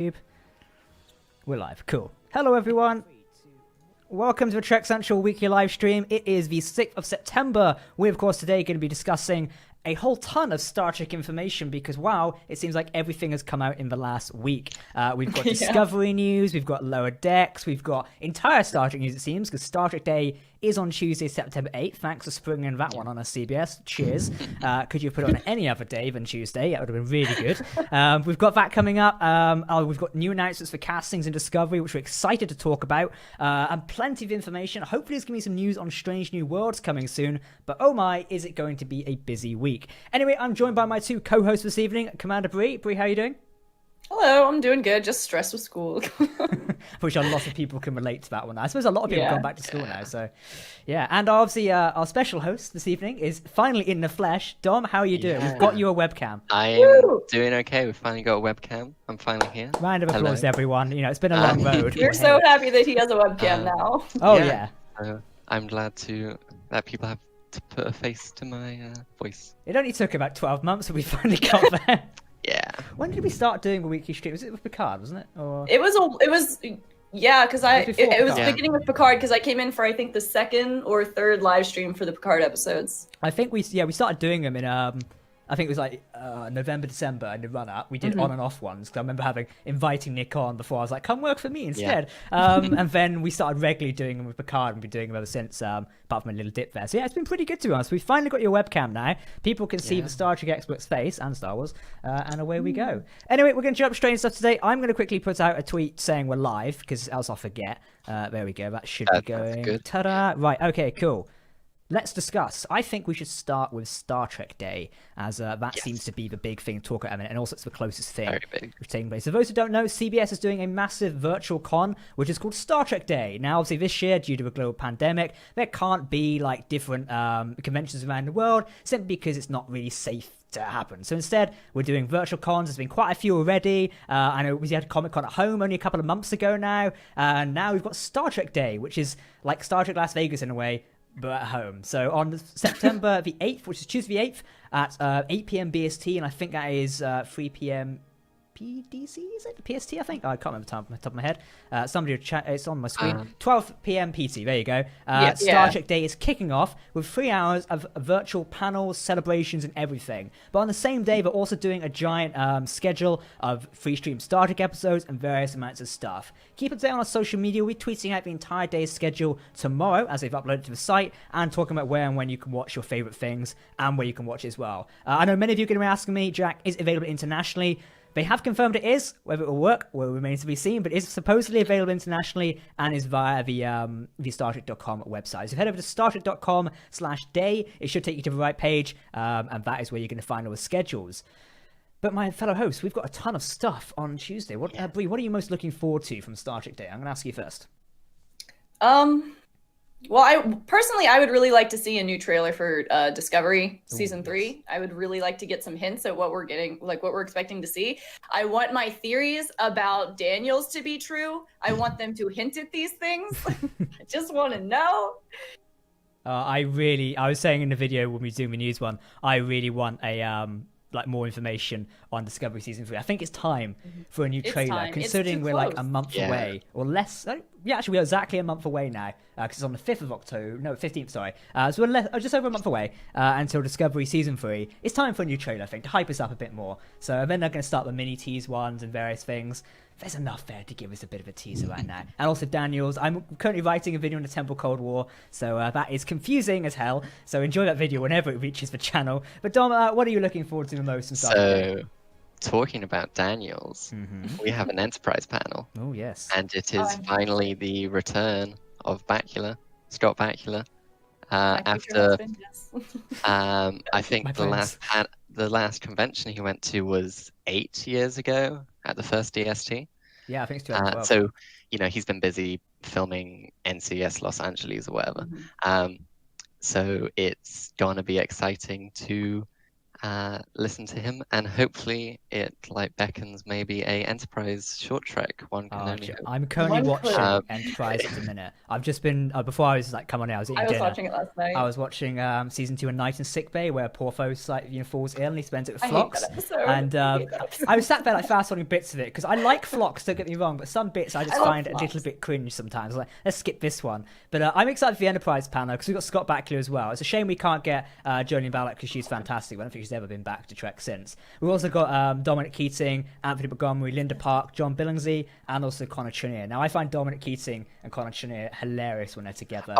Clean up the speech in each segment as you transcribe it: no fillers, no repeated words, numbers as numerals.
We're live. Cool. Hello, everyone. Welcome to a Trek Central weekly live stream. It is the 6th of September. We're, of course, today going to be discussing a whole ton of Star Trek information because, wow, it seems like everything has come out in the last week. We've got Discovery news, we've got Lower Decks, we've got entire Star Trek news, it seems, because Star Trek Day is on Tuesday, September 8th. Thanks for springing that one on us, CBS. Cheers. Could you have put it on any other day than Tuesday? That would have been really good. We've got that coming up. We've got new announcements for castings in Discovery, which we're excited to talk about. And plenty of information. Hopefully there's going to be some news on Strange New Worlds coming soon. But oh my, is it going to be a busy week. Anyway, I'm joined by my two co-hosts this evening. Commander Bree. Bree, how are you doing? Hello, I'm doing good. Just stressed with school. Which a lot of people can relate to that one. I suppose a lot of people have gone back to school now. So, yeah. And obviously, our special host this evening is finally in the flesh. Dom, how are you doing? We've got you a webcam. I am doing okay. We've finally got a webcam. I'm finally here. Round of applause, everyone. You know, it's been a long road. You're so happy that he has a webcam now. Oh, yeah. I'm glad that people have to put a face to my voice. It only took about 12 months, but we finally got there. Yeah. When did we start doing a weekly stream? Was it with Picard, wasn't it? Or It was because it was beginning with Picard because I came in for I think the second or third live stream for the Picard episodes. I think we started doing them in I think it was like November, December in the run up. We did on and off ones because I remember inviting Nick on before. I was like, come work for me instead. Yeah. And then we started regularly doing them with Picard and we've been doing them ever since, apart from a little dip there. So yeah, it's been pretty good to be honest. We've finally got your webcam now. People can see the Star Trek expert's face and Star Wars, and away we go. Anyway, we're going to jump straight into stuff today. I'm going to quickly put out a tweet saying we're live because else I'll forget. There we go. That should be going. Good. Ta-da! Right, okay, cool. Let's discuss. I think we should start with Star Trek Day, as that seems to be the big thing to talk about, and also it's the closest thing which taking place. So those who don't know, CBS is doing a massive virtual con, which is called Star Trek Day. Now, obviously, this year, due to a global pandemic, there can't be like different conventions around the world, simply because it's not really safe to happen. So instead, we're doing virtual cons. There's been quite a few already. I know we had Comic-Con at home only a couple of months ago now, and now we've got Star Trek Day, which is like Star Trek Las Vegas in a way, but at home. So on September the 8th, which is Tuesday the 8th, at 8 p.m. BST, and I think that is 3 p.m. PDC, is it? PST, I think? Oh, I can't remember the top of my head. Somebody will chat, it's on my screen. 12 p.m. PT, there you go. Star Trek Day is kicking off with 3 hours of virtual panels, celebrations, and everything. But on the same day, they're also doing a giant schedule of free stream Star Trek episodes and various amounts of stuff. Keep up to date on our social media. We're tweeting out the entire day's schedule tomorrow as they've uploaded to the site and talking about where and when you can watch your favorite things and where you can watch it as well. I know many of you are going to be asking me, Jack, is it available internationally? They have confirmed it is. Whether it will work will remain to be seen, but it is supposedly available internationally and is via the StarTrek.com website. So if you head over to StarTrek.com/day, it should take you to the right page, and that is where you're going to find all the schedules. But my fellow hosts, we've got a ton of stuff on Tuesday. Brie, what are you most looking forward to from Star Trek Day? I'm going to ask you first. Well, I would really like to see a new trailer for Discovery Season 3. I would really like to get some hints at what we're getting, like what we're expecting to see. I want my theories about Daniels to be true. I want them to hint at these things. I just want to know. I was saying in the video when we were doing the news one, I really want a more information on Discovery Season 3. I think it's time for a new trailer, considering we're like a month away, or less. Actually, we're exactly a month away now, because it's on the 5th of October. No, 15th, sorry. So we're just over a month away until Discovery Season 3. It's time for a new trailer, I think, to hype us up a bit more. So then they're going to start the mini-tease ones and various things. There's enough there to give us a bit of a teaser right now. And also Daniels, I'm currently writing a video on the Temple Cold War, so that is confusing as hell. So enjoy that video whenever it reaches the channel. But Dom, what are you looking forward to the most? So, talking about Daniels, we have an Enterprise panel. Oh, yes. And it is finally the return of Scott Bakula. After, I think the last convention he went to was 8 years ago at the first DST. Yeah, I think it's 2012. So, he's been busy filming NCS Los Angeles or whatever. So it's going to be exciting to listen to him, and hopefully it like beckons maybe a Enterprise short trek. One can only hope. I'm currently watching Enterprise at the minute. I've just been before I was like, come on, I was eating dinner. Watching it last night. I was watching season 2 of Night in Sickbay, where Porthos like falls ill and he spends it with Phlox. And I was sat there like fast forwarding bits of it because I like Phlox. Don't get me wrong, but some bits I just find a little bit cringe sometimes. Like, let's skip this one. But I'm excited for the Enterprise panel because we've got Scott Bakula as well. It's a shame we can't get Jolene Ballock because she's fantastic. I don't think she's ever been back to Trek since. We've also got Dominic Keating, Anthony Montgomery, Linda Park, John Billingsley, and also Connor Trinneer. Now, I find Dominic Keating and Connor Trinneer hilarious when they're together.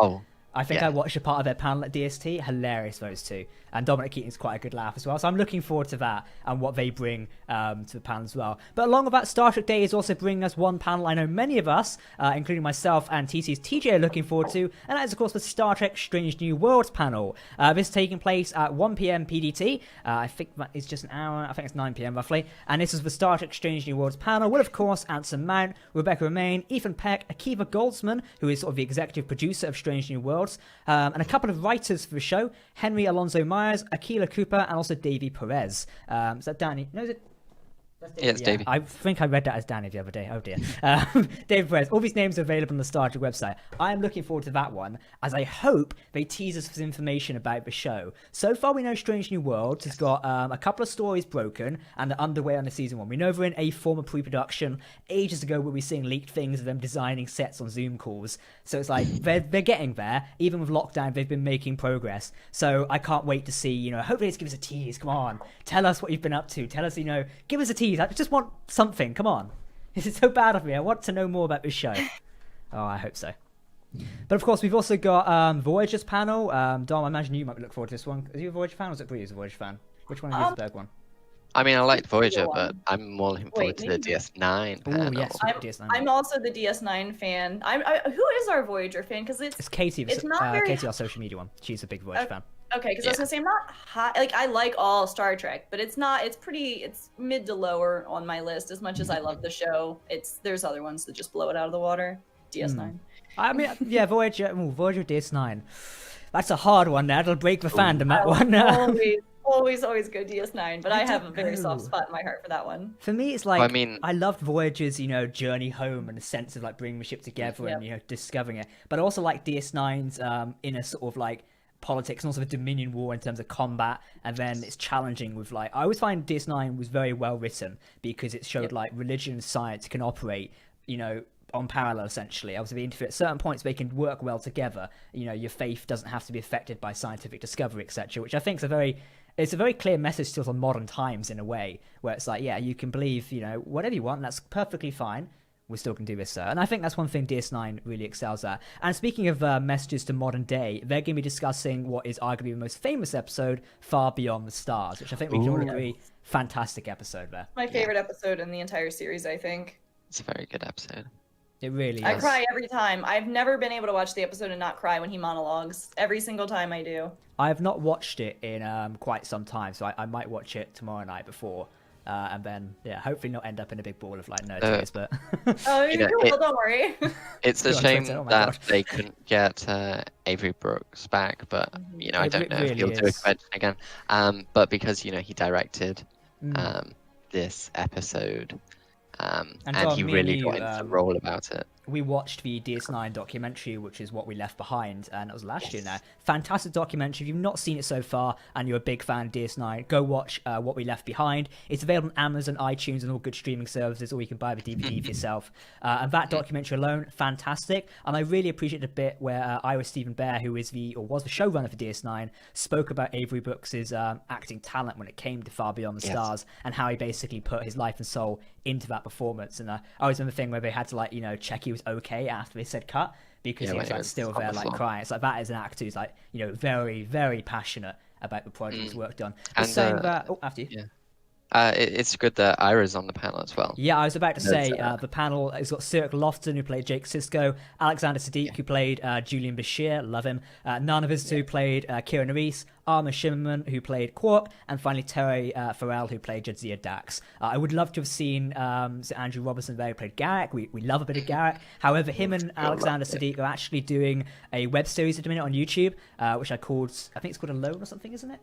I think I watched a part of their panel at DST. Hilarious, those two. And Dominic Keating's quite a good laugh as well. So I'm looking forward to that and what they bring to the panel as well. But along with that, Star Trek Day is also bringing us one panel I know many of us, including myself and TC's TJ, are looking forward to. And that is, of course, the Star Trek Strange New Worlds panel. This is taking place at 1 p.m. PDT. I think that is just an hour. I think it's 9 p.m. roughly. And this is the Star Trek Strange New Worlds panel with, of course, Anson Mount, Rebecca Romaine, Ethan Peck, Akiva Goldsman, who is sort of the executive producer of Strange New Worlds, and a couple of writers for the show, Henry Alonso Myers, Akila Cooper, and also Davey Perez. Is that Danny? No, is it? Yeah, it's Davey. I think I read that as Danny the other day. Oh dear. David Perez. All these names are available on the Star Trek website. I am looking forward to that one, as I hope they tease us with information about the show. So far, we know Strange New Worlds has got a couple of stories broken and are underway on the season 1. We know they're in a form of pre-production. Ages ago, we'll be seeing leaked things of them designing sets on Zoom calls. So it's like they're getting there. Even with lockdown, they've been making progress. So I can't wait to see. Hopefully, it's give us a tease. Come on, tell us what you've been up to. Tell us, give us a tease. I just want something. Come on. This is so bad of me. I want to know more about this show. Oh, I hope so. But of course, we've also got Voyager's panel. Dom, I imagine you might look forward to this one. Are you a Voyager fan or is it Bree who's a Voyager fan? Which one is the third one? I mean, I like Voyager, but I'm more looking forward to the DS9 panel. Oh, yes, DS9. I'm also the DS9 fan. Who is our Voyager fan? Because it's Katie. It's not very... Katie, our social media one. She's a big Voyager fan. Okay, because I was gonna say I'm not high. Like, I like all Star Trek, but it's not. It's mid to lower on my list. As much as I love the show, there's other ones that just blow it out of the water. DS9. I mean, yeah, Voyager DS9. That's a hard one. That'll break the fandom. That one. Always go DS9, but I have a very soft spot in my heart for that one. For me, it's like I loved Voyager's, journey home and the sense of like bringing the ship together and discovering it. But I also like DS9's inner sort of like politics and also the Dominion War in terms of combat, and then it's challenging with like I always find DS9 was very well written because it showed like religion and science can operate, on parallel essentially. Obviously, they interfere at certain points, they can work well together. Your faith doesn't have to be affected by scientific discovery, etc. Which I think is it's a very clear message still on modern times in a way, where it's like, yeah, you can believe, whatever you want, and that's perfectly fine. We still can do this, sir. And I think that's one thing DS9 really excels at. And speaking of messages to modern day, they're going to be discussing what is arguably the most famous episode, Far Beyond the Stars, which I think we can all agree, fantastic episode there. My favorite episode in the entire series, I think. It's a very good episode. It really is. I cry every time. I've never been able to watch the episode and not cry when he monologues. Every single time I do. I have not watched it in quite some time, so I might watch it tomorrow night before. And then, hopefully not end up in a big ball of like nerd tears, but... Oh, you will, don't worry. It's a shame that they couldn't get Avery Brooks back, but, I don't know if he'll do a convention again. But because, he directed this episode, and he really got into the role about it. We watched the DS9 documentary, which is What We Left Behind, and it was last year now. Fantastic documentary. If you've not seen it so far and you're a big fan of DS9, go watch What We Left Behind. It's available on Amazon, iTunes, and all good streaming services, or you can buy the DVD for yourself. And that documentary alone, fantastic. And I really appreciate the bit where Ira Stephen Bear, who is was the showrunner for DS9, spoke about Avery Brooks' acting talent when it came to Far Beyond the Stars, and how he basically put his life and soul into that performance. And I always remember the thing where they had to check he was okay after they said cut, because he was still there crying. It's like that is an actor who's very, very passionate about the project he's worked on. And saying that after you. It's good that Ira's on the panel as well. Yeah, I was about to say the panel has got Cyril Lofton, who played Jake Sisko, Alexander Siddiq, who played Julian Bashir, love him, Nana Visitor, who played Kira Nerys, Armin Shimmerman, who played Quark, and finally Terry Farrell, who played Jadzia Dax. I would love to have seen Sir Andrew Robertson there, who played Garak. We love a bit of Garak. However, him and Alexander Siddiq are actually doing a web series at the minute on YouTube, which I think it's called Alone or something, isn't it?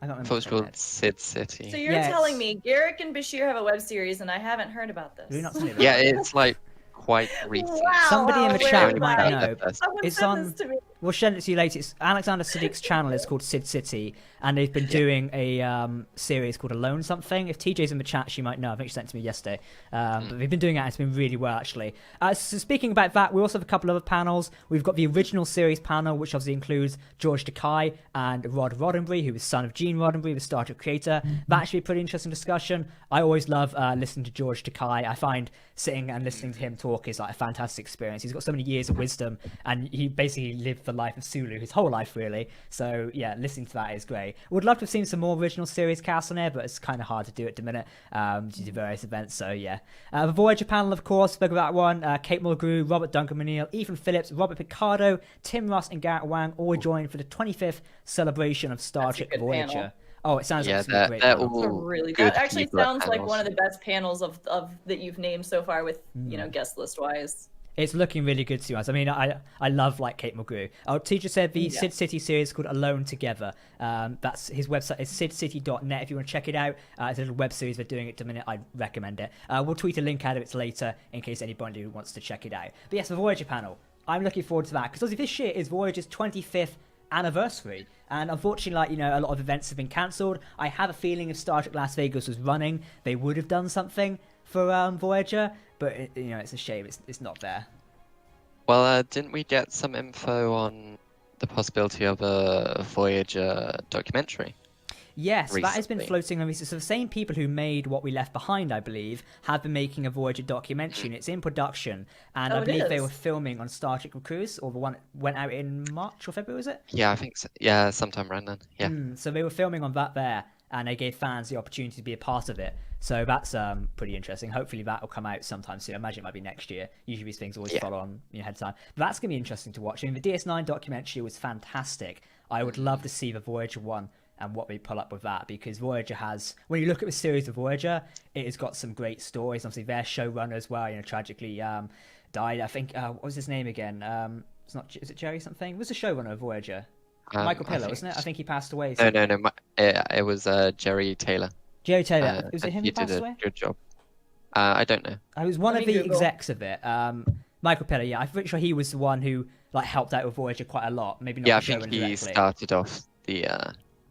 I don't I thought it was remember. called Sid City. So you're Yeah, telling it's- me Garrick and Bashir have a web series, and I haven't heard about this. Have you not seen it? Yeah, it's like quite recent. Wow, Somebody in the where chat is might that? know. Someone It's sent on. this to me. We'll send it to you later. It's Alexander Siddiq's channel is called Sid City, and they've been doing a series called Alone Something. If TJ's in the chat, she might know. I think she sent it to me yesterday. But they've been doing it, and it's been really well, actually. So speaking about that, we also have a couple other panels. We've got the original series panel, which obviously includes George Takei and Rod Roddenberry, who is son of Gene Roddenberry, the Star Trek creator. That should be a pretty interesting discussion. I always love listening to George Takei. I find sitting and listening to him talk is like a fantastic experience. He's got so many years of wisdom, and he basically lived the life of Sulu his whole life, really. So yeah, listening to that is great. Would love to have seen some more original series cast on there, but it's kind of hard to do at the minute due to various events. So yeah, the Voyager panel, of course, spoke about that one. Kate Mulgrew, Robert Duncan McNeil, Ethan Phillips, Robert Picardo, Tim Ross, and Garrett Wang all joined for the 25th celebration of Star Trek Voyager. Panel. Oh, it sounds like it's a great they're panel. all Really, good that actually people at sounds like panels. one of the best panels of that you've named so far, with guest list wise. It's looking really good to us. I mean, I love like Kate Mulgrew. Our teacher said the Sid City series is called Alone Together. That's his website is sidcity.net. If you want to check it out, it's a little web series they're doing at the minute. I'd recommend it. We'll tweet a link out of it later in case anybody who wants to check it out. But yes, the Voyager panel. I'm looking forward to that because obviously this year is Voyager's 25th anniversary, and unfortunately, like, you know, a lot of events have been cancelled. I have a feeling if Star Trek Las Vegas was running, they would have done something for Voyager, but it's a shame it's not there. Well, didn't we get some info on the possibility of a Voyager documentary? Yes, that has been recently? floating on recently. So the same people who made What We Left Behind, I believe, have been making a Voyager documentary, and it's in production. And I believe they were filming on Star Trek Cruise, or the one that went out in March or February, was it? Yeah, I think so. Yeah, sometime around then. Yeah. So they were filming on that there, and they gave fans the opportunity to be a part of it. So that's pretty interesting. Hopefully that will come out sometime soon. I imagine it might be next year. Usually these things always follow on ahead of time. But that's going to be interesting to watch. I mean, the DS9 documentary was fantastic. I would love to see the Voyager one and what they pull up with that, because Voyager has, when you look at the series of Voyager, it has got some great stories. Obviously their showrunner as well, tragically died. I think, what was his name again? Is it Jerry something? Who was the showrunner of Voyager? Michael Pillow, wasn't it? I think he passed away. No. It was Jerry Taylor. Jerry Taylor. Was it him who passed away? He did a good job. I don't know. I was one Let of me the Google. execs of it. Michael Pillow, yeah. I'm pretty sure he was the one who helped out with Voyager quite a lot. Maybe not Yeah, I the think showrunner he directly. started off the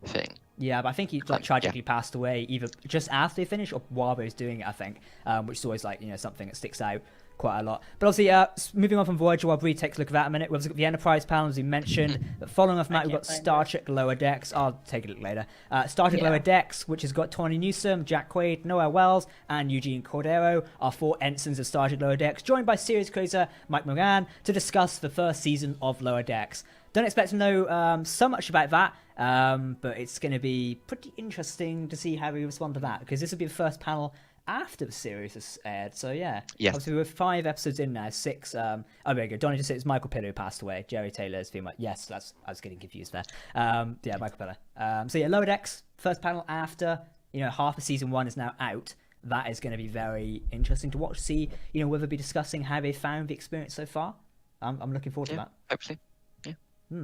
thing. Yeah, but I think he tragically passed away either just after they finished or while they was doing it, I think, which is always something that sticks out quite a lot. But obviously, moving on from Voyager, while Bree takes a look at that in a minute, we've got the Enterprise panel, as we mentioned. But following off from that, we've got Star Trek Lower Decks. I'll take a look later. Star Trek Lower Decks, which has got Tawny Newsome, Jack Quaid, Noah Wells, and Eugene Cordero, our 4 ensigns of Star Trek Lower Decks, joined by series creator Mike Moran to discuss the first season of Lower Decks. Don't expect to know so much about that, but it's going to be pretty interesting to see how we respond to that, because this will be the first panel after the series has aired. So yeah, obviously we're 5 episodes in now, 6. Oh, there you go. Donnie just said it's Michael Pillow who passed away. Jerry Taylor's female. Yes, I was getting confused there. Yeah, Michael Pillow. So yeah, Lower Decks, first panel after half of season 1 is now out. That is going to be very interesting to watch. See, whether they'll be discussing how they found the experience so far. I'm looking forward to that. Hopefully.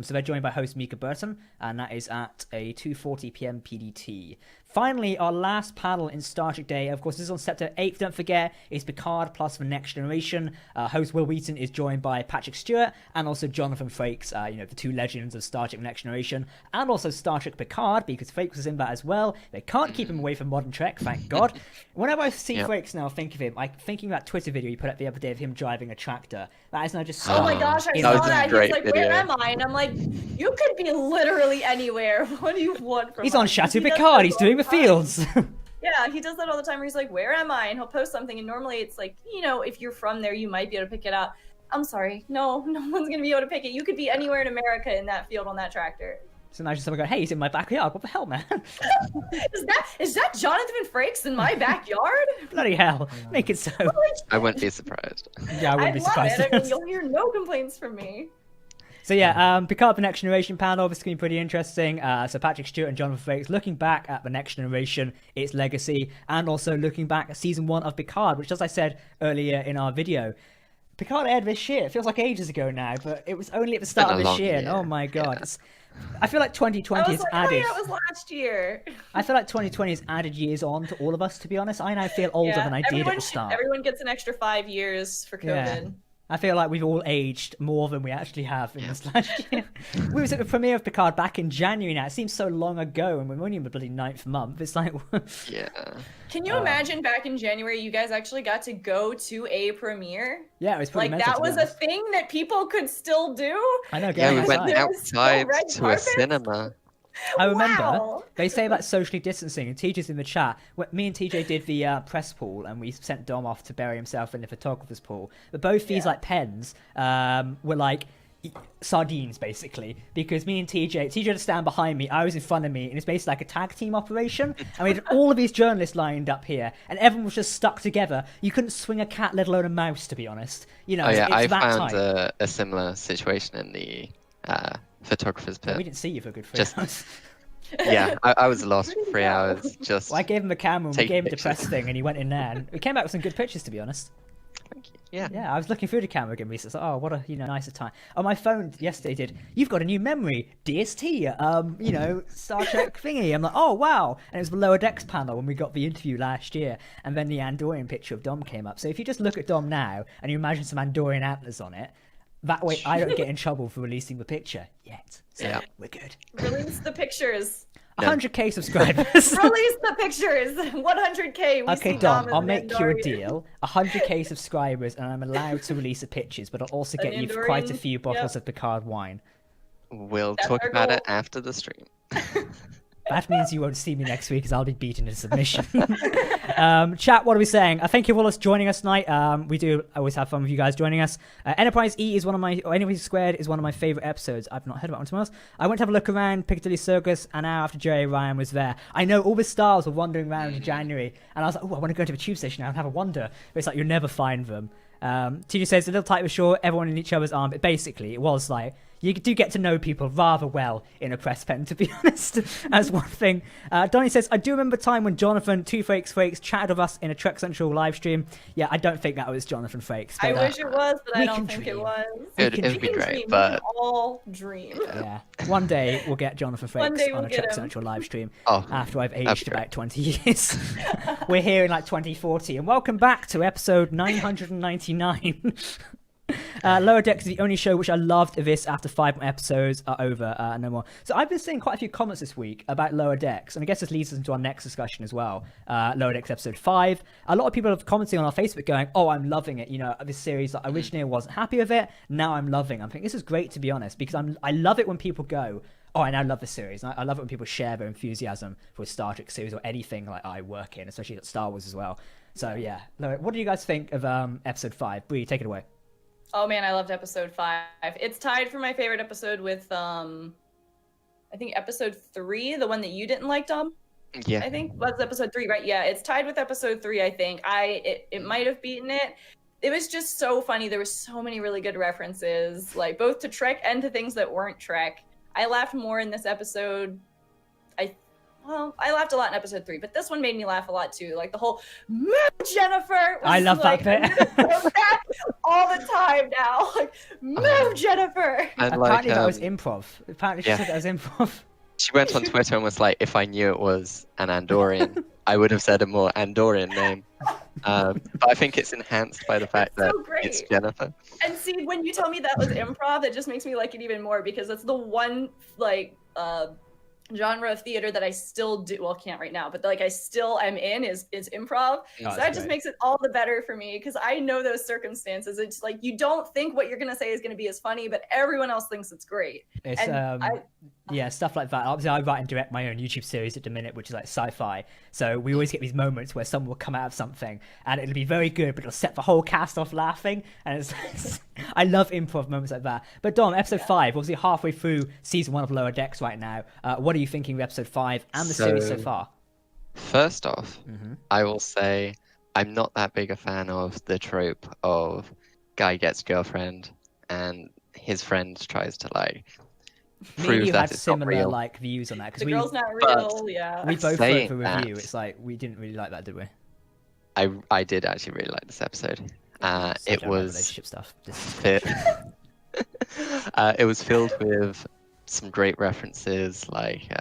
So they're joined by host Mika Burton, and that is at a 2:40 p.m. PDT. Finally, our last panel in Star Trek Day, of course, this is on September 8th. Don't forget, it's Picard plus The Next Generation. Host Will Wheaton is joined by Patrick Stewart and also Jonathan Frakes, the 2 legends of Star Trek Next Generation, and also Star Trek Picard, because Frakes was in that as well. They can't keep him away from modern Trek, thank God. Whenever I see Frakes now, I think of him, I'm thinking of that Twitter video he put up the other day of him driving a tractor. That is now just so... Oh my gosh, I saw that. He's like, where am I? And I'm like, you could be literally anywhere. What do you want from He's us? on Chateau He does Picard. that He's all doing the the time. fields. Yeah, he does that all the time where he's like, where am I? And he'll post something, and normally it's like, if you're from there, you might be able to pick it up. I'm sorry. No one's going to be able to pick it. You could be anywhere in America in that field on that tractor. So now just someone going, hey, he's in my backyard. What the hell, man? Is that Jonathan Frakes in my backyard? Bloody hell. Make it so. I wouldn't be surprised. Yeah, I wouldn't be surprised. Love it. I mean, you'll hear no complaints from me. So yeah, Picard The Next Generation panel, obviously going to be pretty interesting. So Patrick Stewart and Jonathan Frakes looking back at The Next Generation, its legacy, and also looking back at season 1 of Picard, which, as I said earlier in our video, Picard aired this year. It feels like ages ago now, but it was only at the start of this year. And oh my god, I feel like 2020 has added. Oh yeah, it was last year. I feel like 2020 has added years on to all of us. To be honest, I now feel older than I did at the start. Everyone gets an extra 5 years for COVID. Yeah. I feel like we've all aged more than we actually have in this last year. We was at the premiere of Picard back in January now. It seems so long ago, and we're only in the bloody 9th month. It's like... Yeah. Can you imagine back in January, you guys actually got to go to a premiere? Yeah, it was pretty like mental, that was a thing that people could still do? I know, Yeah, we went outside to a cinema. I remember they say about socially distancing, and TJ's in the chat. Me and TJ did the press pool, and we sent Dom off to bury himself in the photographer's pool. But both these like pens were like sardines, basically, because me and TJ had to stand behind me, I was in front of me, and it's basically like a tag team operation. And we had all of these journalists lined up here, and everyone was just stuck together. You couldn't swing a cat, let alone a mouse, to be honest. You know, I found a similar situation in the photographer's pit. Yeah, we didn't see you for a good 3 hours. Yeah, I was lost for 3 hours. Just well, I gave him a camera and we gave him the pictures. press thing, and he went in there, and we came back with some good pictures, to be honest. Thank you. Yeah. Yeah, I was looking through the camera again recently. It's like, oh, what a nicer time. On my phone yesterday did, you've got a new memory, DST, Star Trek thingy. I'm like, oh wow, and it was the Lower Decks panel when we got the interview last year, and then the Andorian picture of Dom came up. So if you just look at Dom now and you imagine some Andorian antlers on it, that way I don't get in trouble for releasing the picture yet. So yeah, we're good. Release the pictures. 100k subscribers. Release the pictures. 100k. Okay, Dom, I'll make you a deal. 100k subscribers, and I'm allowed to release the pictures, but I'll also get you quite a few bottles of Picard wine. We'll talk about it after the stream. That means you won't see me next week, because I'll be beaten in submission. Chat, what are we saying? Thank you all for joining us tonight. We do always have fun with you guys joining us. Enterprise E is Enterprise Squared is one of my favourite episodes. I've not heard about one to be honest. I went to have a look around Piccadilly Circus an hour after Jerry Ryan was there. I know all the stars were wandering around in January, and I was like, oh, I want to go to the tube station now and have a wander. But it's like, you'll never find them. TJ says, a little tight but sure, everyone in each other's arm. But basically, it was like, you do get to know people rather well in a press pen, to be honest, as one thing. Donnie says, I do remember a time when Jonathan, Two Frakes, chatted with us in a Trek Central live stream. Yeah, I don't think that was Jonathan Frakes. But, I wish it was, but I don't think it was. It'd be great, but... We can all dream. Yeah. One day we'll get Jonathan Frakes on a Trek Central live stream after I've aged about 20 years. We're here in like 2040, and welcome back to episode 999. Lower Decks is the only show which I loved of this after 5 episodes are over, no more. So I've been seeing quite a few comments this week about Lower Decks, and I guess this leads us into our next discussion as well. Lower Decks episode 5. A lot of people have commented on our Facebook going, oh, I'm loving it. This series, like, originally I wasn't happy with it. Now I'm loving it. I'm thinking this is great, to be honest, because I love it when people go, oh, I now love the series. And I love it when people share their enthusiasm for a Star Trek series or anything like I work in, especially at Star Wars as well. So yeah, what do you guys think of episode 5? Bree, take it away. Oh man, I loved episode 5. It's tied for my favorite episode with I think episode 3, the one that you didn't like, Dom. Yeah. I think was episode 3, right? Yeah, it's tied with episode 3. I think it might have beaten it. It was just so funny. There were so many really good references, like both to Trek and to things that weren't Trek. I laughed more in this episode. I laughed a lot in episode 3, but this one made me laugh a lot too. Like the whole "Move, Jennifer." I love that bit. That all the time now. Like, "Move, Jennifer." And apparently that was improv. Apparently she said that was improv. She went on Twitter and was like, if I knew it was an Andorian, I would have said a more Andorian name. But I think it's enhanced by the fact that it's Jennifer. And see, when you tell me that was improv, that just makes me like it even more, because it's the one genre of theater that I still do, well, can't right now, but like I still am in is improv. So that just makes it all the better for me, because I know those circumstances. It's like you don't think what you're gonna say is gonna be as funny, but everyone else thinks it's great. It's stuff like that. Obviously I write and direct my own YouTube series at the minute, which is like sci-fi, so we always get these moments where someone will come out of something and it'll be very good, but it'll set the whole cast off laughing, and it's I love improv moments like that. But Dom, episode 5, obviously halfway through season 1 of Lower Decks right now, what are you thinking of episode 5 and the series so far? First off, I will say I'm not that big a fan of the trope of guy gets girlfriend and his friend tries to like prove that it's not real. Like views on that, because the girl's not real. Yeah, we both wrote for review. It's like we didn't really like that, did we? I did actually really like this episode. It was relationship stuff. It was filled with some great references, like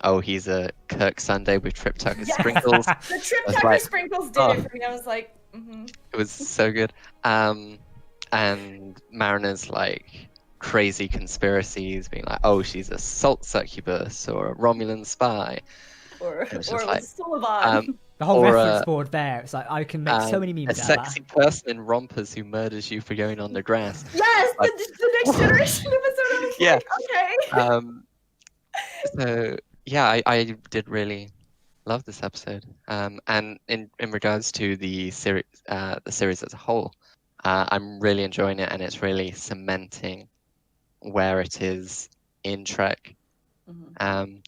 oh, he's a Kirk Sunday with Trip Tucker sprinkles. The Trip Tucker sprinkles did it for me. I was like, It was so good. And Mariner's like crazy conspiracies, being like, oh, she's a salt succubus or a Romulan spy, or like, Sullivan. The whole reference board there. It's like I can make so many memes out of that. A sexy person in rompers who murders you for going on the grass. Yes, like, the Next Generation episode. I was like, okay. So yeah, I did really love this episode. And in regards to the series as a whole, I'm really enjoying it, and it's really cementing where it is in Trek. And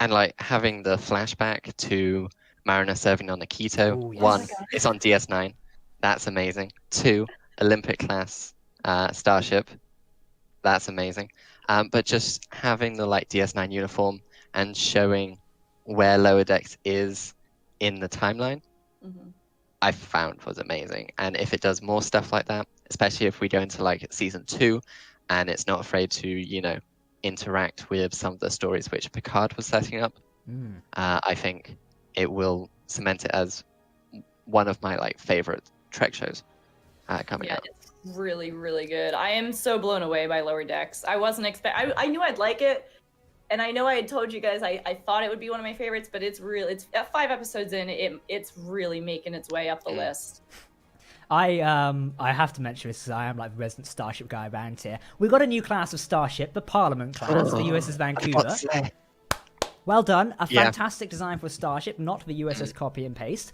like having the flashback to Mariner serving on the Keto. Ooh, yes. One, it's on DS9. That's amazing. 2, Olympic class starship. That's amazing. But just having the like DS9 uniform and showing where Lower Decks is in the timeline, I found was amazing. And if it does more stuff like that, especially if we go into like season 2, and it's not afraid to, you know, interact with some of the stories which Picard was setting up, I think it will cement it as one of my like favorite Trek shows coming out. It's really, really good. I am so blown away by Lower Decks. I wasn't I knew I'd like it, and I know I had told you guys I thought it would be one of my favorites, but it's 5 episodes in, it's really making its way up the list. I have to mention this because I am like the resident Starship guy around here. We got a new class of Starship, the Parliament class, the USS Vancouver. Well done. A fantastic design for a Starship, not the USS Copy and Paste,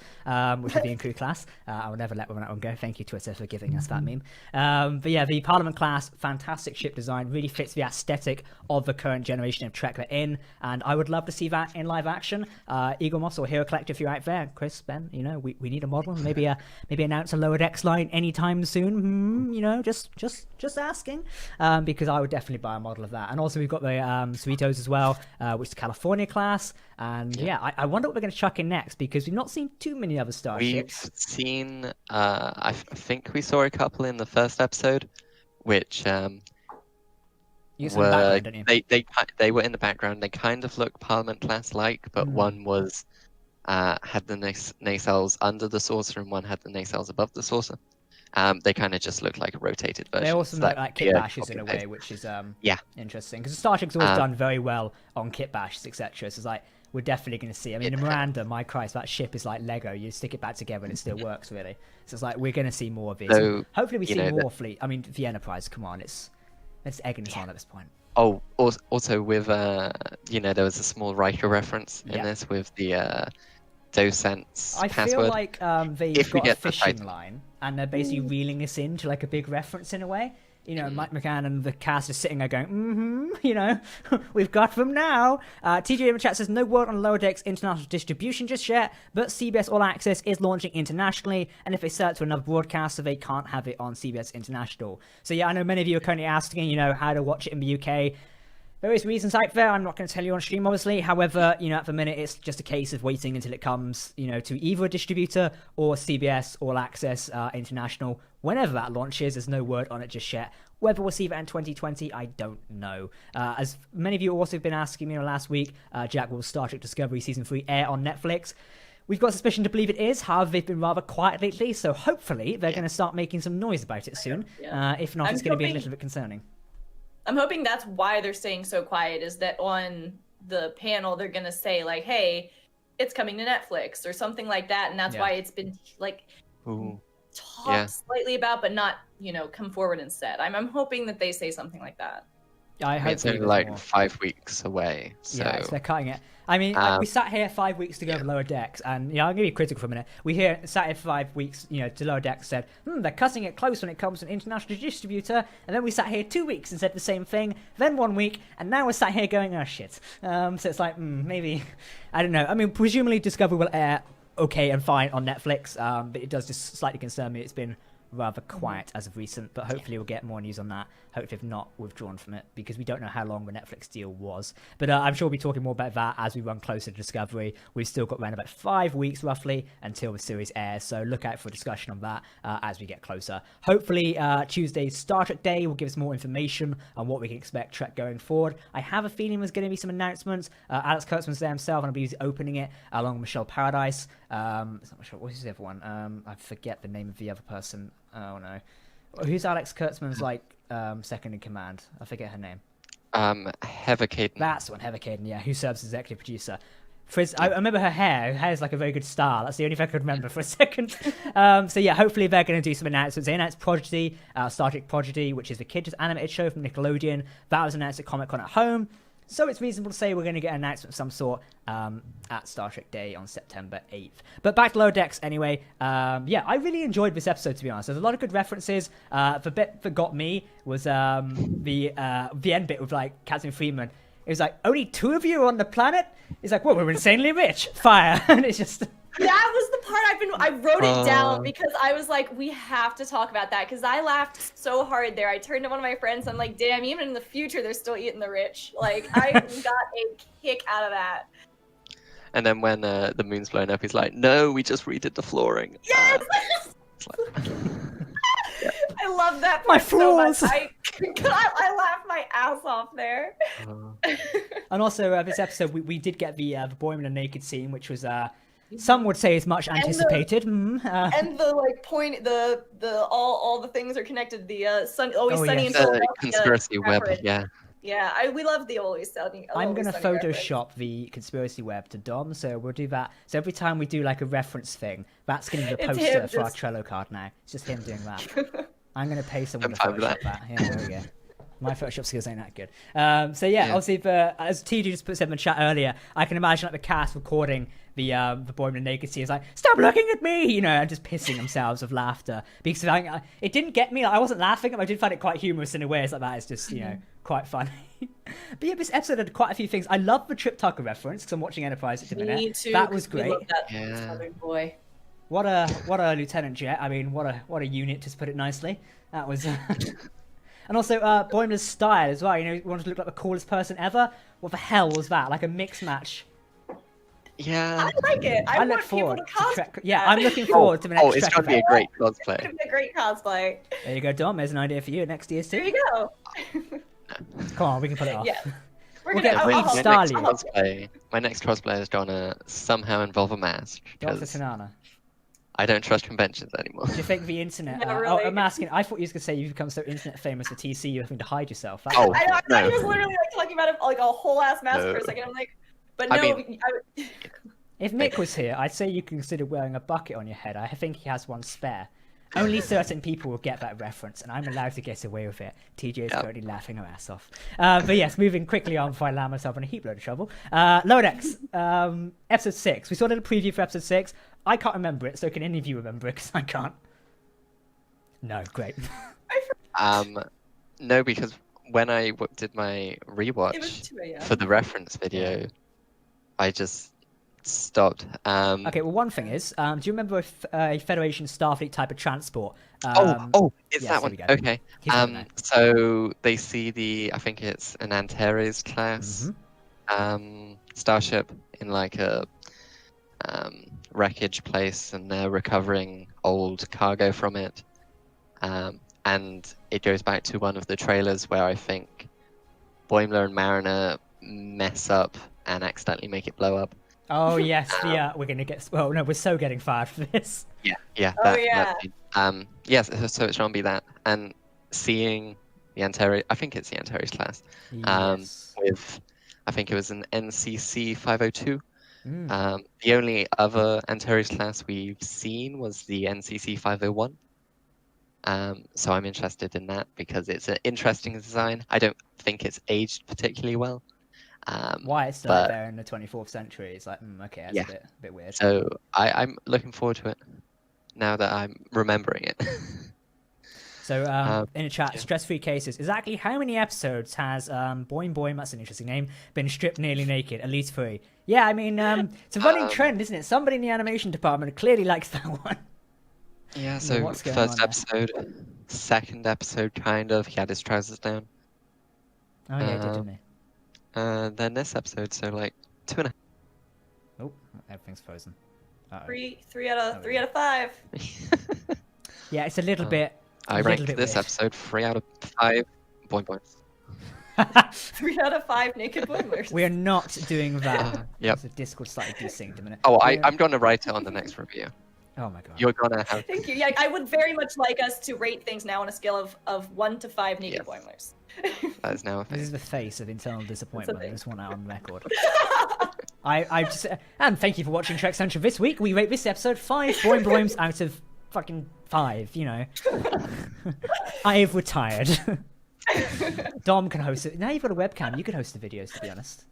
which would be in crew class. I will never let that one go. Thank you, Twitter, for giving us that meme. But yeah, the Parliament class, fantastic ship design, really fits the aesthetic of the current generation of Trek they're in, and I would love to see that in live action. Eagle Moss or Hero Collective, if you're out there, Chris, Ben, you know, we need a model. Maybe announce a Lower Decks line anytime soon. You know, just asking, because I would definitely buy a model of that. And also we've got the Cerritos as well, which is California class, and I wonder what we're going to chuck in next, because we've not seen too many other starships. We've seen I think we saw a couple in the first episode, which were they were in the background. They kind of look Parliament class like, but one was had the nacelles under the saucer and one had the nacelles above the saucer. They kind of just look like a rotated version. They also look like kit bashes in a way, which is interesting, because the Starship's always done very well on kit bashes, etc. So it's like we're definitely going to see. I mean, Miranda, my Christ, that ship is like Lego. You stick it back together and it still works, really. So it's like we're going to see more of it. So, hopefully we see more fleet. I mean, the Enterprise. Come on, it's egging us on at this point. Oh, also with there was a small Riker reference in this with the docent's password. I feel like they've got a fishing line, and they're basically reeling this into like a big reference in a way. You know, Mike McCann and the cast are sitting there going, you know, we've got them now. TJ in the chat says, no word on Lower Decks international distribution just yet, but CBS All Access is launching internationally, and if they sell it to another broadcaster, they can't have it on CBS International. So yeah, I know many of you are currently asking, you know, how to watch it in the UK. Various reasons out there. I'm not going to tell you on stream, obviously. However, you know, at the minute, it's just a case of waiting until it comes, you know, to either a distributor or CBS All Access International. Whenever that launches, there's no word on it just yet. Whether we'll see that in 2020, I don't know. As many of you also have been asking me last week, Jack, will Star Trek Discovery Season 3 air on Netflix? We've got suspicion to believe it is. However, they've been rather quiet lately, so hopefully they're going to start making some noise about it soon. If not, it's going to be a little bit concerning. I'm hoping that's why they're staying so quiet, is that on the panel they're going to say, like, hey, it's coming to Netflix or something like that, and that's why it's been, like, talked slightly about, but not, you know, come forward and said. I'm hoping that they say something like that. I hope it's only like 5 weeks away. So. Yeah, so they're cutting it. I mean, we sat here 5 weeks to go to Lower Decks, and you know, I'm going to be critical for a minute. We sat here 5 weeks, you know, to Lower Decks, said, they're cutting it close when it comes to an international distributor, and then we sat here 2 weeks and said the same thing, then 1 week, and now we're sat here going, oh shit. So it's like, maybe, I don't know. I mean, presumably Discovery will air okay and fine on Netflix, but it does just slightly concern me. It's been rather quiet as of recent, but hopefully we'll get more news on that. Hopefully, if not, withdrawn from it, because we don't know how long the Netflix deal was. But I'm sure we'll be talking more about that as we run closer to Discovery. We've still got around about 5 weeks, roughly, until the series airs, so look out for a discussion on that as we get closer. Hopefully, Tuesday's Star Trek Day will give us more information on what we can expect Trek going forward. I have a feeling there's going to be some announcements. Alex Kurtzman's there himself, and I believe he's opening it along with Michelle Paradise. It's not Michelle, what's the other one? I forget the name of the other person. Oh no, who's Alex Kurtzman's second in command? I forget her name. Heather Caden. That's the one, Heather Caden. Yeah, who serves as executive producer. I remember her hair. Her hair is like a very good style. That's the only thing I could remember for a second. So yeah, hopefully they're going to do some announcements. They announced Prodigy, Star Trek Prodigy, which is the kids' animated show from Nickelodeon. That was announced at Comic-Con at home. So it's reasonable to say we're going to get an announcement of some sort at Star Trek Day on September 8th. But back to Lower Decks anyway. Yeah, I really enjoyed this episode, to be honest. There's a lot of good references. The bit that got me was the end bit with like Captain Freeman. It was like, only 2 of you are on the planet? It's like, well, we're insanely rich. Fire. And it's just... That was the part I wrote it down because I was like, we have to talk about that because I laughed so hard there. I turned to one of my friends. I'm like, damn, even in the future, they're still eating the rich. Like, I got a kick out of that. And then when the moon's blown up, he's like, no, we just redid the flooring. Yes! I love that part my so much. flaws. I laughed my ass off there. And also, this episode, we did get the boy in a naked scene, which was... some would say is much anticipated. And the like point, the all the things are connected. The sunny in Philadelphia conspiracy web, yeah. Yeah, we love the Always Sunny. I'm going to Photoshop the conspiracy web to Dom, so we'll do that. So every time we do like a reference thing, that's going to be the poster for our Trello card now. It's just him doing that. I'm going to pay someone to Photoshop that. Yeah, there we go. My Photoshop skills ain't that good. So yeah, obviously, as TJ just said in the chat earlier, I can imagine like the cast recording the boy in the naked scene is like, stop looking at me, you know, and just pissing themselves with laughter because it didn't get me. Like, I wasn't laughing, but I did find it quite humorous in a way. It's like that. It's just quite funny. But yeah, this episode had quite a few things. I love the Trip Tucker reference because I'm watching Enterprise at the minute. Me too. That was great. Southern boy. What a Lieutenant Jet. I mean, what a unit, to put it nicely. That was. And also, Boimler's style as well. You know, he wanted to look like the coolest person ever. What the hell was that? Like a mixed match. Yeah, I like it. I look forward to cosplay. Yeah, I'm looking forward to the next. It's gonna be a great cosplay. It's gonna be a great cosplay. There you go, Dom. There's an idea for you next year's too. There you go. Come on, we can put it off. Yeah. We'll get Reed Starling. My next cosplay is gonna somehow involve a mask. Dr. Tanana. I don't trust conventions anymore. Do you think the internet... really. I'm asking... I thought you were going to say you've become so internet famous at TC you're having to hide yourself. I was literally like talking about it, like a whole ass mask for a second. I'm like, but no. I mean, if Mick was here, I'd say you can consider wearing a bucket on your head. I think he has one spare. Only certain people will get that reference, and I'm allowed to get away with it. TJ is currently laughing her ass off. But yes, moving quickly on before I land myself in a heap load of trouble. Lower Decks, episode 6. We saw a little preview for episode 6. I can't remember it, so can any of you remember it? Because I can't. No, great. No, because when I did my rewatch for the reference video, I just stopped. Okay, well, one thing is, do you remember a Federation Starfleet type of transport? It's that one. Okay. So they see I think it's an Antares class starship in like a wreckage place, and they're recovering old cargo from it. And it goes back to one of the trailers where I think Boimler and Mariner mess up and accidentally make it blow up. Oh yes, we're gonna get. Well, no, we're so getting fired for this. Yes, so it's gonna be that, and seeing the Antares. I think it's the Antares class. With, I think it was an NCC 502. The only other Antares class we've seen was the NCC 501. So I'm interested in that because it's an interesting design. I don't think it's aged particularly well. Why it's still there in the 24th century? It's like, okay, that's a bit weird. So I'm looking forward to it now that I'm remembering it. So in the chat, stress-free cases. Exactly how many episodes has Boim, that's an interesting name, been stripped nearly naked? At least 3. Yeah, I mean, it's a running trend, isn't it? Somebody in the animation department clearly likes that one. Yeah, so what's going first on episode, second episode, kind of, he had his trousers down. Oh yeah, he did, didn't he? Then this episode, so like 2.5. Oh, everything's frozen. Uh-oh. Three out of 5. Yeah, it's a little bit. I ranked this episode 3 out of 5 boing boings. 3 out of 5 naked boilers. We are not doing that. Yep. The Discord slightly desynced a minute. Oh, I'm going to write it on the next review. Oh my god. You're going to have... Thank you. Yeah, I would very much like us to rate things now on a scale of 1 to 5 naked boilers. That is now a thing. This is the face of internal disappointment. I just want that on record. I just and thank you for watching Trek Central this week. We rate this episode 5 boing boings out of fucking 5. You know, I have retired. Dom can host it. Now you've got a webcam. You could host the videos. To be honest.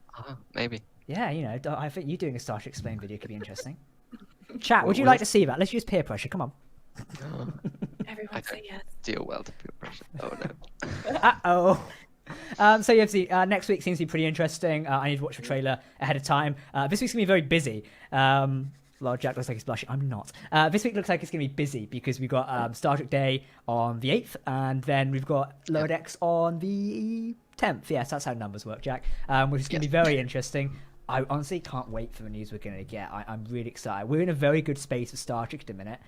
Maybe. Yeah, you know, I think you doing a Star Trek Explained video could be interesting. Chat, would you like to see that? Let's use peer pressure. Come on. Everyone say yes. Deal well to peer pressure. Oh no. So you have to see, next week seems to be pretty interesting. I need to watch the trailer ahead of time. This week's gonna be very busy. Well, Jack looks like he's blushing. I'm not. This week looks like it's gonna be busy because we've got Star Trek Day on the 8th, and then we've got Lower Decks on the 10th. Yes, that's how numbers work, Jack. Which is gonna be very interesting. I honestly can't wait for the news we're going to get. I'm really excited. We're in a very good space with Star Trek at the minute.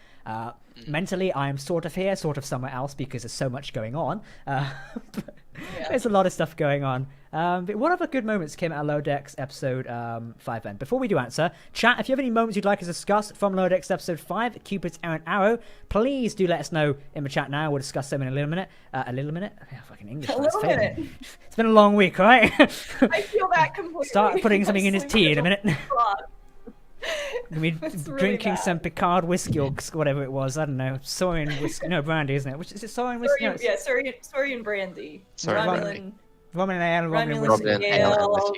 Mentally, I am sort of here, sort of somewhere else because there's so much going on. There's a lot of stuff going on. But what other good moments came out of Lower Decks episode 5 then? Before we do answer, chat, if you have any moments you'd like us to discuss from Lower Decks episode 5, Cupid's Arrow, please do let us know in the chat now. We'll discuss them in a little minute. A little minute? Oh, fucking English. A little minute. It's been a long week, right? I feel that completely. Start putting something in his tea in a minute. I mean, drinking some Picard whiskey or whatever it was. I don't know. Saurian whiskey. No, brandy, isn't it? Which is it? Saurian whiskey? Saurian brandy. Romulan ale, Romulan ale.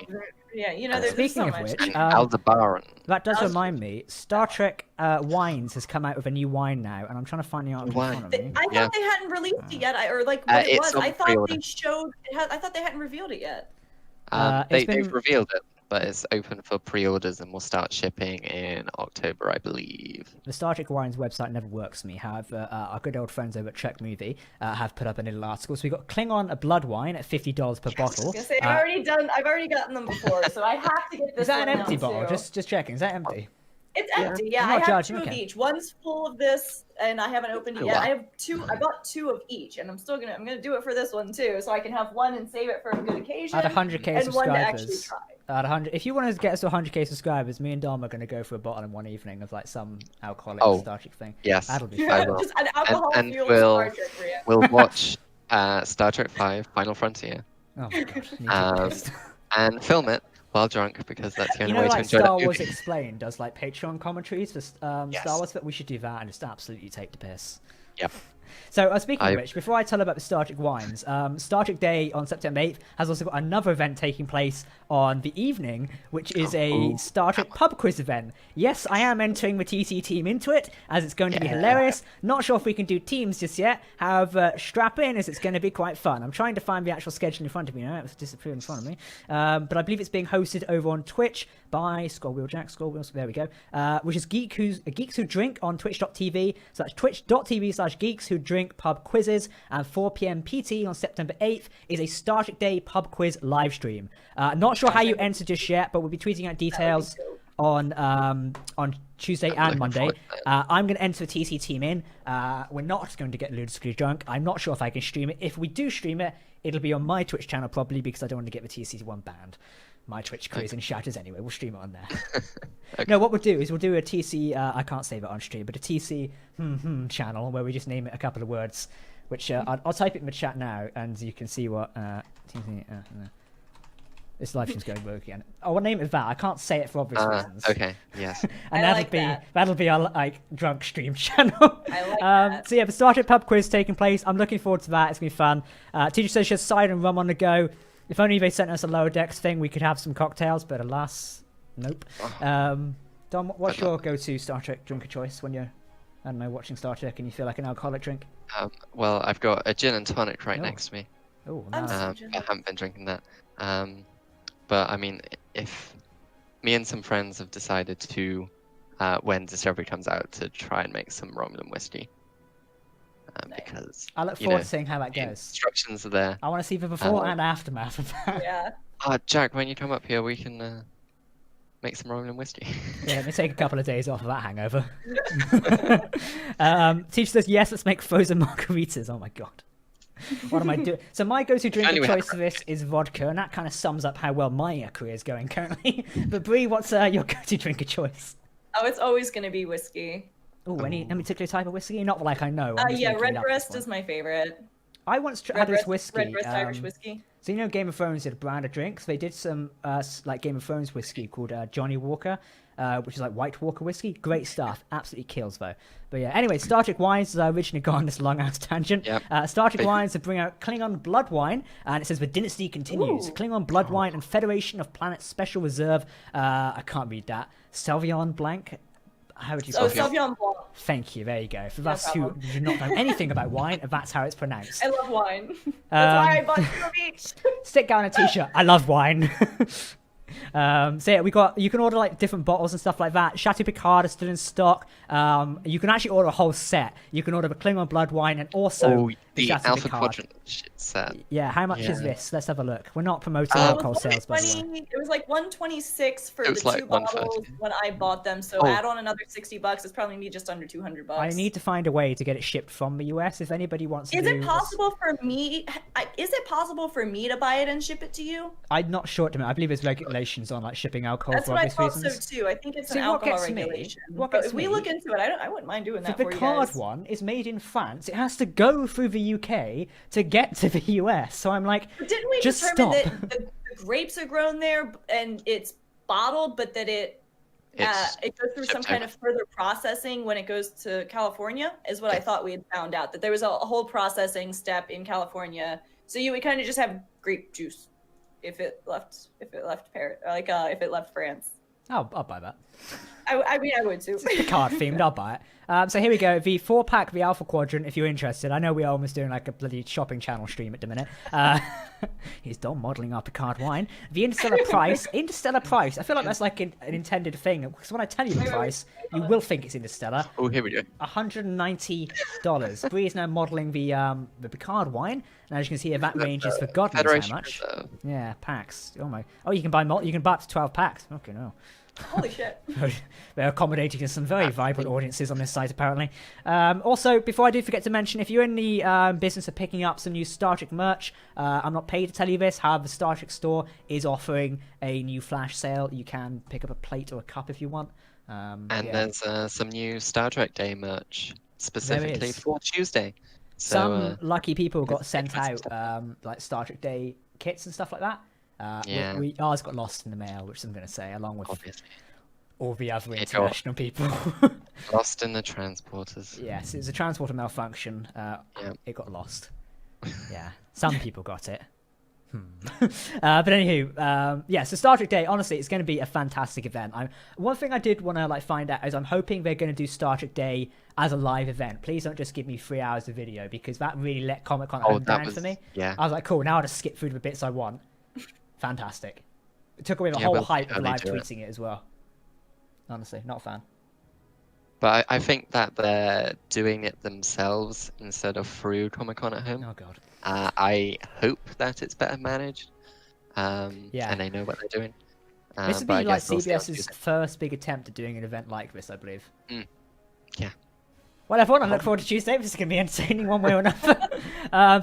Yeah, you know, there's Speaking so of much. which, Aldebaran. that does remind me. Star Trek Wines has come out with a new wine now, and I'm trying to find the article in front of me. I thought they hadn't released it yet, or like what it was. I thought pre-order. they showed. I thought they hadn't revealed it yet. They've revealed it, but it's open for pre-orders and will start shipping in October, I believe. The Star Trek Wines website never works for me. However, our good old friends over at Trek Movie have put up a little article. So we've got Klingon a blood wine at $50 per bottle. I was gonna say, I've already gotten them before, so I have to get this. Is that an empty bottle? Too. Just checking. Is that empty? It's empty. Yeah, I have 2 of each. One's full of this, and I haven't opened it yet. I have 2. I bought 2 of each, and I'm gonna do it for this one too, so I can have one and save it for a good occasion. At 100k and one to actually subscribers. try. At 100, if you want to get us to 100k subscribers, me and Dom are going to go for a bottle in one evening of like some alcoholic Star Trek thing. Yes, that'll be I fun. will. Just an alcohol-fueled Star Trek for you. We'll watch Star Trek 5: Final Frontier. Oh my gosh. And film it while drunk because that's the only way to like enjoy Star that Wars movie. Explained does like Patreon commentaries for Star Wars, but we should do that and just absolutely take the piss. Yep. So, speaking of which, before I tell about the Star Trek wines, Star Trek Day on September 8th has also got another event taking place on the evening, which is a Star Trek pub quiz event. Yes, I am entering the TC team into it, as it's going to be hilarious. Not sure if we can do teams just yet. However, strap in, as it's going to be quite fun. I'm trying to find the actual schedule in front of me now. It's disappeared in front of me. But I believe it's being hosted over on Twitch by Skullwheel, there we go. Which is Geeks Who Drink on twitch.tv/twitch.tv/Geeks Who Drink pub quizzes, and 4 p.m. PT on September 8th is a Star Trek Day pub quiz live stream. Not sure how you enter just yet, but we'll be tweeting out details on Tuesday and Monday. I'm going to enter the TC team in. We're not going to get ludicrously drunk. I'm not sure if I can stream it. If we do stream it, it'll be on my Twitch channel probably because I don't want to get the TC1 banned. My Twitch quiz and shatters anyway. We'll stream it on there. No, what we'll do is we'll do a TC, I can't say that on stream, but a TC channel where we just name it a couple of words, which I'll type it in the chat now and you can see what TC, this live stream's going rogue again. I'll name it that. I can't say it for obvious reasons. Okay, yes. And that'll be our like drunk stream channel. I like that. So yeah, the Star Trek pub quiz taking place. I'm looking forward to that. It's gonna be fun. Teacher says she has cider and rum on the go. If only they sent us a Lower Decks thing, we could have some cocktails, but alas, nope. Dom, what's your go-to Star Trek drink of choice when you're, I don't know, watching Star Trek and you feel like an alcoholic drink? Well, I've got a gin and tonic right next to me. Oh, nice. nice. I haven't been drinking that. But I mean, if me and some friends have decided to, when Discovery comes out, to try and make some Romulan whiskey. because I look forward to seeing how that goes. Instructions are there. I want to see the before and aftermath of that. Yeah. Jack, when you come up here, we can make some rolling whiskey. Yeah, let me take a couple of days off of that hangover. Teacher says, yes, let's make frozen margaritas. Oh my god. What am I doing? So my go-to drink of choice for this is vodka, and that kind of sums up how well my career is going currently. But Bree, what's your go-to drink of choice? Oh, it's always going to be whiskey. Oh, any particular type of whiskey? Not like I know. Yeah, Redbreast is my favorite. I once had this whiskey. Redbreast Irish whiskey. So you know Game of Thrones did a brand of drinks. They did some like Game of Thrones whiskey called Johnny Walker, which is like White Walker whiskey. Great stuff. Absolutely kills though. But yeah, anyway, Star Trek wines, as I originally got on this long ass tangent. Yep. Star Trek wines to bring out Klingon Blood Wine, and it says the dynasty continues. Ooh. Klingon Blood Wine and Federation of Planets Special Reserve. I can't read that. Sauvignon Blanc. How would you say Sauvignon Blanc. Thank you. There you go. For us who do not know anything about wine, that's how it's pronounced. I love wine. That's why I bought 2 of each. Stick down a t-shirt. I love wine. So yeah, you can order like different bottles and stuff like that. Chateau Picard is still in stock. You can actually order a whole set. You can order the Klingon Blood Wine and also the Chateau Alpha Picard Quadrant set. Yeah, how much is this? Let's have a look. We're not promoting alcohol sales, by the way. It was like 126 for the 2 bottles when I bought them. So add on another $60. It's probably me just under $200. I need to find a way to get it shipped from the US. If anybody wants to, is it possible for me? Is it possible for me to buy it and ship it to you? I'm not sure. I believe there's regulations on like shipping alcohol That's for what I obvious thought reasons. so too. I think it's an alcohol regulation. But if we look into it, I wouldn't mind doing that for you guys. The Picard one is made in France. It has to go through the UK to get to the US. So I'm like, but didn't we just determine stop. that the grapes are grown there and it's bottled, but that it goes through some kind of further processing when it goes to California? Is what I thought we had found out, that there was a whole processing step in California. So you would kind of just have grape juice if it left if it left France. I'll buy that. I mean, I would too. It's Picard themed. I'll buy it. So here we go. The 4-pack, the Alpha Quadrant. If you're interested, I know we are almost doing like a bloody shopping channel stream at the minute. He's done modelling our Picard wine. The Interstellar price. Interstellar price. I feel like that's like an intended thing, because when I tell you the price, you will think it's Interstellar. Oh, here we go. $190. Bree is now modelling the Picard wine, and as you can see, that ranges for God knows how much. Yeah, packs. Oh my. Oh, you can buy you can buy up to 12 packs. Okay, no. Holy shit. They're accommodating some very vibrant audiences on this site, apparently. Also, before I do forget to mention, if you're in the business of picking up some new Star Trek merch, I'm not paid to tell you this, however, the Star Trek store is offering a new flash sale. You can pick up a plate or a cup if you want. There's some new Star Trek Day merch, specifically for Tuesday. So, some lucky people got sent out like Star Trek Day kits and stuff like that. Ours got lost in the mail, which I'm going to say, along with all the other international people. Lost in the transporters. Yes, it was a transporter malfunction. It got lost. Yeah, some people got it. But anywho, so Star Trek Day, honestly, it's going to be a fantastic event. One thing I did want to find out is I'm hoping they're going to do Star Trek Day as a live event. Please don't just give me 3 hours of video, because that really let Comic-Con down for me. Yeah. I was like, cool, now I'll just skip through the bits I want. Fantastic. It took away the whole hype of live tweeting it as well. Honestly, not a fan. But I think that they're doing it themselves instead of through Comic-Con at home. Oh, God. I hope that it's better managed. And they know what they're doing. This would be like CBS's first big attempt at doing an event like this, I believe. Yeah. Well, everyone, I look forward to Tuesday. This is going to be entertaining one way or another.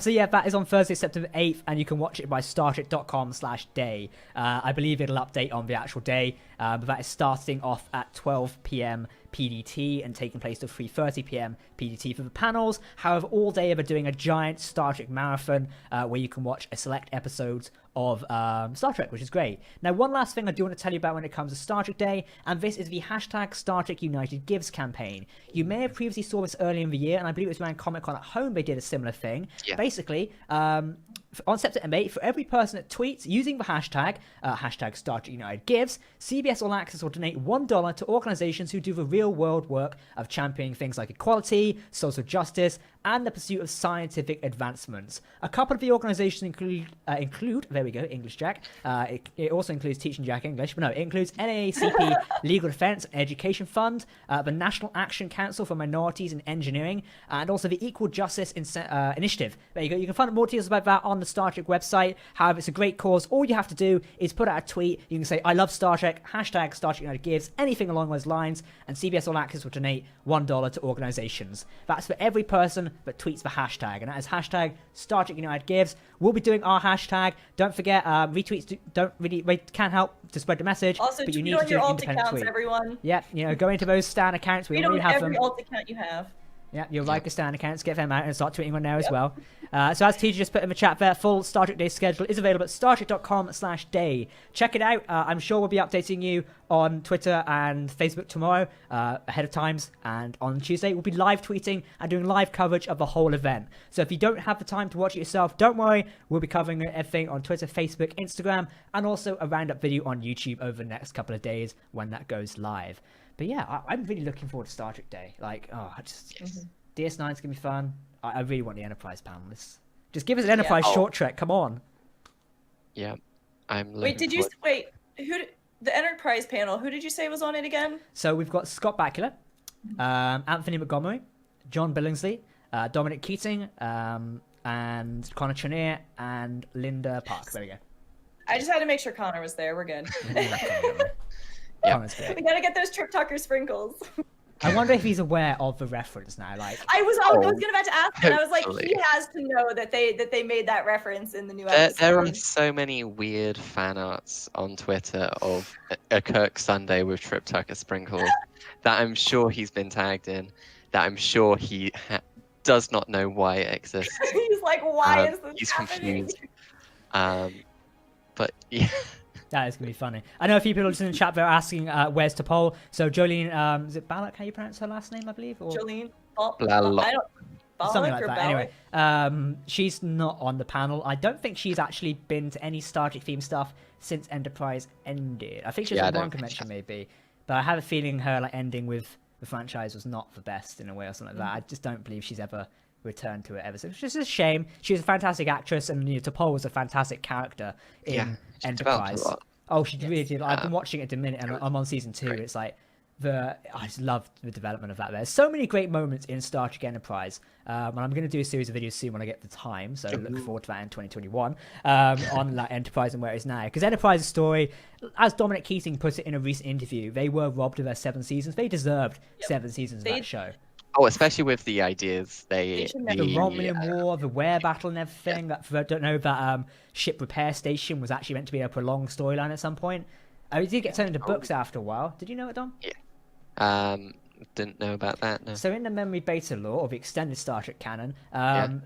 So yeah, that is on Thursday, September 8th, and you can watch it by startrek.com/day. I believe it'll update on the actual day, but that is starting off at 12 p.m. PDT and taking place till 3:30 p.m. PDT for the panels. However, all day they're doing a giant Star Trek marathon where you can watch a select episodes of Star Trek, which is great. Now, one last thing I do want to tell you about when it comes to Star Trek Day, and this is the hashtag Star Trek United Gives campaign. You may have previously saw this earlier in the year, and I believe it was around Comic-Con at Home they did a similar thing. Yeah. Basically, on September 8th, for every person that tweets using the hashtag, hashtag Star Trek United Gives, CBS All Access will donate $1 to organizations who do the real-world work of championing things like equality, social justice, and the pursuit of scientific advancements. A couple of the organizations include there we go, English Jack. It also includes Teaching Jack English, but no, it includes NAACP Legal Defense and Education Fund, the National Action Council for Minorities in Engineering, and also the Equal Justice Initiative. There you go. You can find more details about that on the Star Trek website. However, it's a great cause. All you have to do is put out a tweet. You can say, I love Star Trek, hashtag Star Trek United Gives, anything along those lines, and CBS All Access will donate $1 to organizations. That's for every person that tweets the hashtag, and that is hashtag Star Trek United Gives. We'll be doing our hashtag. Don't forget, retweets can help to spread the message. Also, but you tweet need on to do your an alt independent accounts, tweet. everyone. Yeah, go into those Stan accounts. We already have them. Every alt account you have. Yeah, your Riker Stan accounts, get them out and start tweeting on there as well. So as TJ just put in the chat there, full Star Trek Day schedule is available at startrek.com/day. Check it out. I'm sure we'll be updating you on Twitter and Facebook tomorrow ahead of times. And on Tuesday, we'll be live tweeting and doing live coverage of the whole event. So if you don't have the time to watch it yourself, don't worry. We'll be covering everything on Twitter, Facebook, Instagram, and also a roundup video on YouTube over the next couple of days when that goes live. But yeah, I'm really looking forward to Star Trek Day. DS9's gonna be fun. I really want the Enterprise panel. Just give us an Enterprise short trek. Come on. Yeah, I'm. Wait, the Enterprise panel? Who did you say was on it again? So we've got Scott Bakula, Anthony Montgomery, John Billingsley, Dominic Keating, and Connor Trenier and Linda Park. There we go. I just had to make sure Connor was there. We're good. Yeah. We gotta get those Trip Tucker sprinkles. I wonder if he's aware of the reference now. I was about to ask, and I was like, he has to know that they made that reference in the new episode. There are so many weird fan arts on Twitter of a Kirk Sunday with Trip Tucker sprinkles that I'm sure he's been tagged in. That I'm sure he does not know why it exists. He's like, why is this he's happening? Confused. But yeah. That is going to be funny. I know a few people listening in the chat, they're asking where's T'Pol. So Jolene, is it Balak, how you pronounce her last name, I believe? Or... Jolene? Something like that. Anyway, she's not on the panel. I don't think she's actually been to any Star Trek themed stuff since Enterprise ended. I think she was at one convention maybe. But I have a feeling her ending with the franchise was not the best in a way or something like that. I just don't believe she's ever returned to it ever since. It's just a shame. She was a fantastic actress, and T'Pol was a fantastic character in Enterprise. Oh, she really did. I've been watching it at the minute, and I'm on season 2. It's like I just loved the development of that. There's so many great moments in Star Trek Enterprise, and I'm going to do a series of videos soon when I get the time. So look forward to that in 2021 on that Enterprise and where it is now. Because Enterprise's story, as Dominic Keating put it in a recent interview, they were robbed of their 7 seasons. They deserved 7 seasons of that show. Oh, especially with the ideas the Romulan War, the Ware Battle, and everything. Yeah. I don't know that ship repair station was actually meant to be a prolonged storyline at some point. It did get turned into books after a while. Did you know it, Dom? Yeah. Didn't know about that. No. So in the memory beta lore, or the extended Star Trek canon,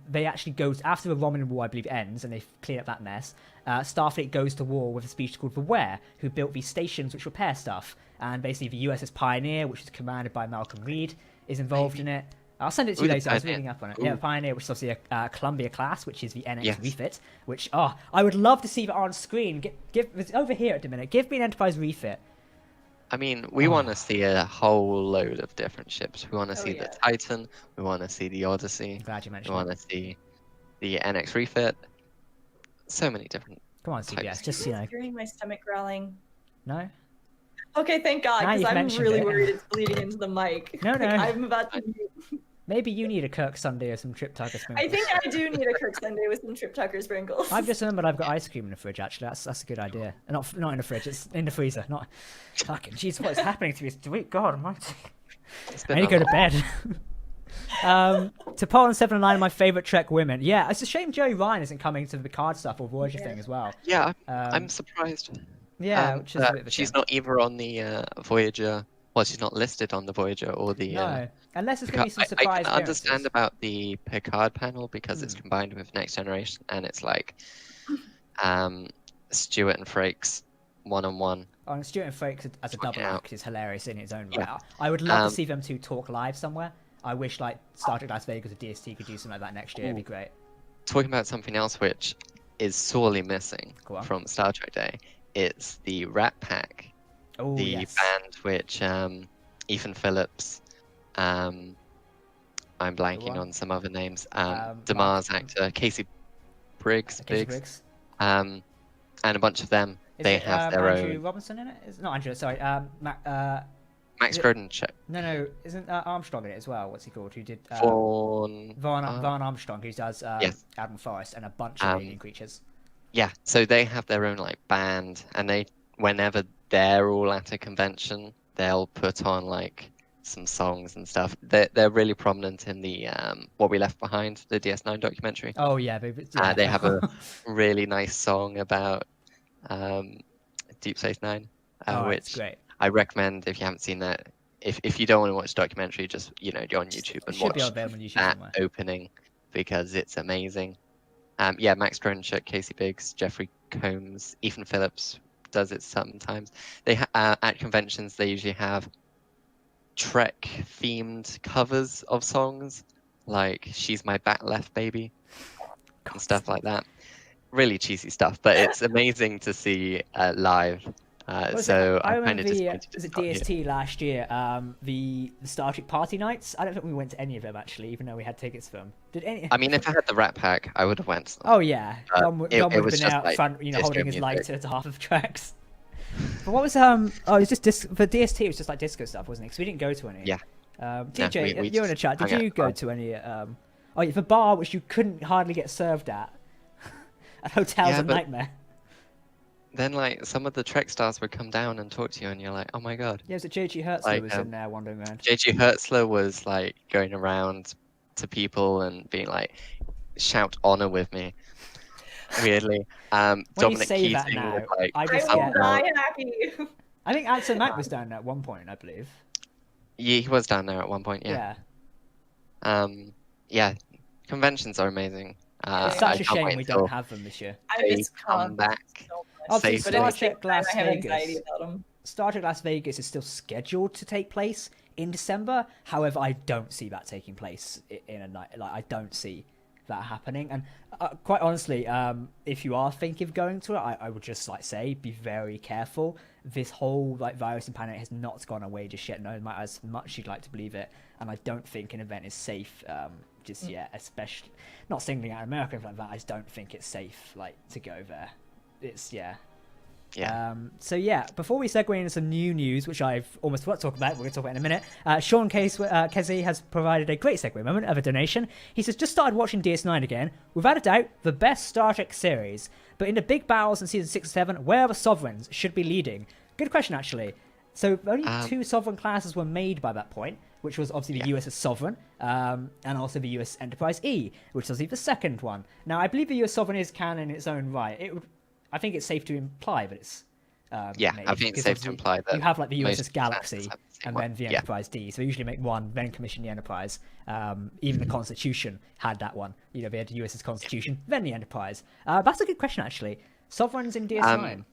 they actually go after the Romulan War, I believe, ends, and they clean up that mess. Starfleet goes to war with a species called the Ware, who built these stations which repair stuff. And basically, the USS Pioneer, which is commanded by Malcolm Reed, is involved in it. I'll send it to you later. I was reading up on it. Yeah, Pioneer, which is obviously a Columbia class, which is the NX refit. Which I would love to see that on screen. Give over here at the minute. Give me an Enterprise refit. I mean, we want to see a whole load of different ships. We want to see the Titan. We want to see the Odyssey. Glad you mentioned. We want to see the NX refit. So many different. Come on, CBS. Just Hearing my stomach growling. No. Okay, thank God, because I'm really worried it's bleeding into the mic. No. I'm about to. Maybe you need a Kirk Sunday or some Trip Tucker sprinkles. I think I do need a Kirk Sunday with some Trip Tucker sprinkles. I've just remembered I've got ice cream in the fridge. Actually, that's a good idea. Not in the fridge. It's in the freezer. Not fucking. Jeez, what is happening to me? Sweet God Almighty. I need to go to bed. T'Pol and 7 and 9 are my favourite Trek women. Yeah, it's a shame Joey Ryan isn't coming to the Picard stuff or Voyager thing as well. Yeah, I'm surprised. Yeah, which is a bit of a she's shame. not either on the Voyager. Well, she's not listed on the Voyager or the. No, unless it's going to be some surprise. I can understand about the Picard panel because it's combined with Next Generation, and it's like, Stewart and Frakes one-on-one. Oh, and Stewart and Frakes as a double act is hilarious in its own right. I would love to see them two talk live somewhere. I wish Star Trek Las Vegas or DST could do something like that next year. It'd be great. Talking about something else which is sorely missing from Star Trek Day, it's the Rat Pack, band which Ethan Phillips, I'm blanking on some other names, Damar's actor, Casey Briggs, and a bunch of them. They have their Andrew own. Robinson in it? It's not Andrew. Sorry, Max Grodenchik. No, isn't Armstrong in it as well? What's he called? Who did Vaughn Armstrong, who does Admiral Forrest and a bunch of alien creatures. Yeah, so they have their own like band, and whenever they're all at a convention, they'll put on like some songs and stuff. They're really prominent in the What We Left Behind, the DS9 documentary. Oh yeah, they have a really nice song about Deep Space Nine, which great. I recommend if you haven't seen that. If you don't want to watch the documentary, just go on YouTube and watch that opening because it's amazing. Max Grodenchik, Casey Biggs, Jeffrey Combs, Ethan Phillips does it sometimes. They at conventions they usually have Trek themed covers of songs like "She's My Back Left Baby" and stuff like that. Really cheesy stuff, but it's amazing to see live. So I I'm kind of remember was it DST last year? The Star Trek party nights. I don't think we went to any of them actually, even though we had tickets for them. Did any? I mean, if I had the Rat Pack, I would have went to them. Oh yeah, Dom would have been out like front, holding his lighter to half of the tracks. But what was it was just for DST. It was just like disco stuff, wasn't it? Because we didn't go to any. Yeah. TJ, you're in the chat. Did you go to any? The bar which you couldn't hardly get served at. At hotels a nightmare. Then, like, some of the Trek stars would come down and talk to you, and you're like, oh my god. Yeah, so J.G. Hertzler was in there wandering around. J.G. Hertzler was, like, going around to people and being like, shout honor with me. Weirdly. When Dominic you say Keating that now, was like, I will die happy. I think Anson Mack was down there at one point, I believe. Yeah, he was down there at one point, yeah. Conventions are amazing. It's such a shame we don't have them this year. I miss come back. Obviously, Star Trek Las I have anxiety about them. Star Trek Las Vegas is still scheduled to take place in December. However, I don't see that taking place in a night. Like, I don't see that happening. And quite honestly, if you are thinking of going to it, I would just say be very careful. This whole virus and pandemic has not gone away just yet, no matter as much you'd like to believe it. And I don't think an event is safe just yet, especially not singling out America like that. I just don't think it's safe to go there. It's before we segue into some new news, which I've almost forgot to talk about, we're going to talk about in a minute. Sean Kesey has provided a great segue moment of a donation. He says, just started watching DS9 again. Without a doubt, the best Star Trek series. But in the big battles in season 6 and 7, where are the Sovereigns should be leading? Good question, actually. So only 2 Sovereign classes were made by that point, which was obviously the USS Sovereign, and also the US Enterprise E, which is obviously the second one. Now, I believe the US Sovereign is canon in its own right. I think it's safe to imply that it's I think it's safe to imply that you have the USS Galaxy and then the Enterprise D. So they usually make one, then commission the Enterprise. Even the Constitution had that one. They had the USS Constitution, then the Enterprise. That's a good question, actually. Sovereigns in DS9.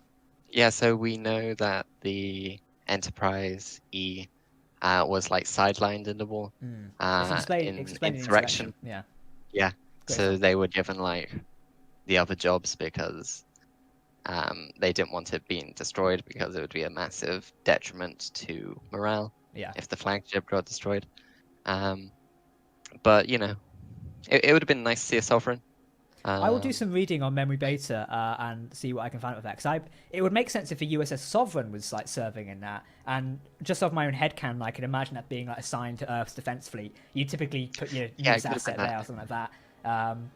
So we know that the Enterprise E was sidelined in the war in insurrection. Yeah. So they were given the other jobs because they didn't want it being destroyed because it would be a massive detriment to morale if the flagship got destroyed. But it would have been nice to see a Sovereign. I will do some reading on Memory Beta and see what I can find with that. Because it would make sense if the USS Sovereign was serving in that. And just off my own headcanon, I can imagine that being assigned to Earth's defense fleet. You typically put your news asset there or something like that.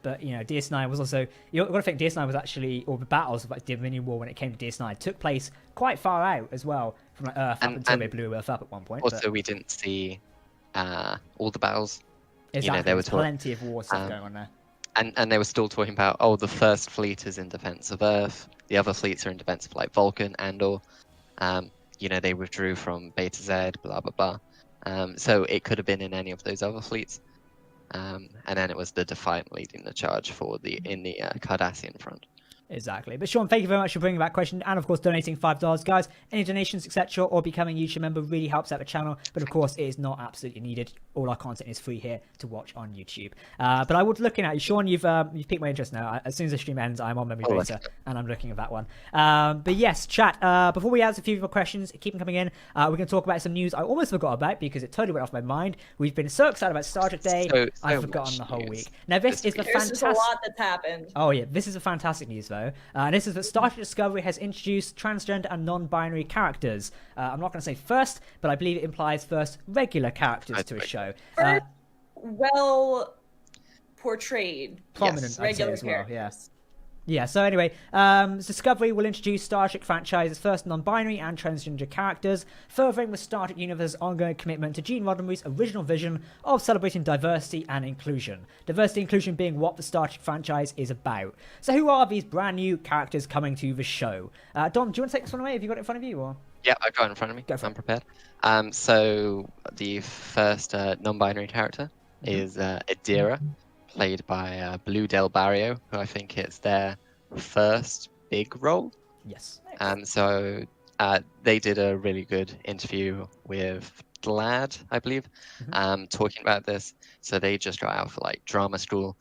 But DS9 was also, you've got to think DS9 was actually, or the battles of the Dominion War when it came to DS9 took place quite far out as well from Earth up until they blew Earth up at one point. Also, we didn't see all the battles. Exactly, there was plenty of war stuff going on there. And they were still talking about, the first fleet is in defense of Earth, the other fleets are in defense of Vulcan, Andor. They withdrew from Beta Z, blah blah blah. So it could have been in any of those other fleets. And then it was the Defiant leading the charge in the Cardassian front. Exactly. But Sean, thank you very much for bringing that question and, of course, donating $5. Guys, any donations, etc., or becoming a YouTube member really helps out the channel. But, of course, it is not absolutely needed. All our content is free here to watch on YouTube. But I was looking at you. Sean, you've piqued my interest now. As soon as the stream ends, I'm on Memory Beta, and I'm looking at that one. But, yes, chat, before we answer a few of your questions, keep them coming in. We're going to talk about some news I almost forgot about because it totally went off my mind. We've been so excited about Star Trek Day, I've forgotten the whole week. Now, this is the fantastic... There's a lot that's happened. Oh, yeah. This is a fantastic news, though. And this is that Star Trek Discovery has introduced transgender and non-binary characters. I'm not going to say first, but I believe it implies first regular characters to a show. Well portrayed. Prominent, regular as well, characters. Yeah, so anyway, Discovery will introduce Star Trek franchise's first non-binary and transgender characters, furthering the Star Trek universe's ongoing commitment to Gene Roddenberry's original vision of celebrating diversity and inclusion. Diversity and inclusion being what the Star Trek franchise is about. So who are these brand new characters coming to the show? Don, do you want to take this one away? Have you got it in front of you? Or? Yeah, I've got it in front of me. I'm prepared. So the first non-binary character is Adira, played by Blue Del Barrio, who I think it's their first big role. Yes. So they did a really good interview with GLAAD, I believe, talking about this. So they just got out for like drama school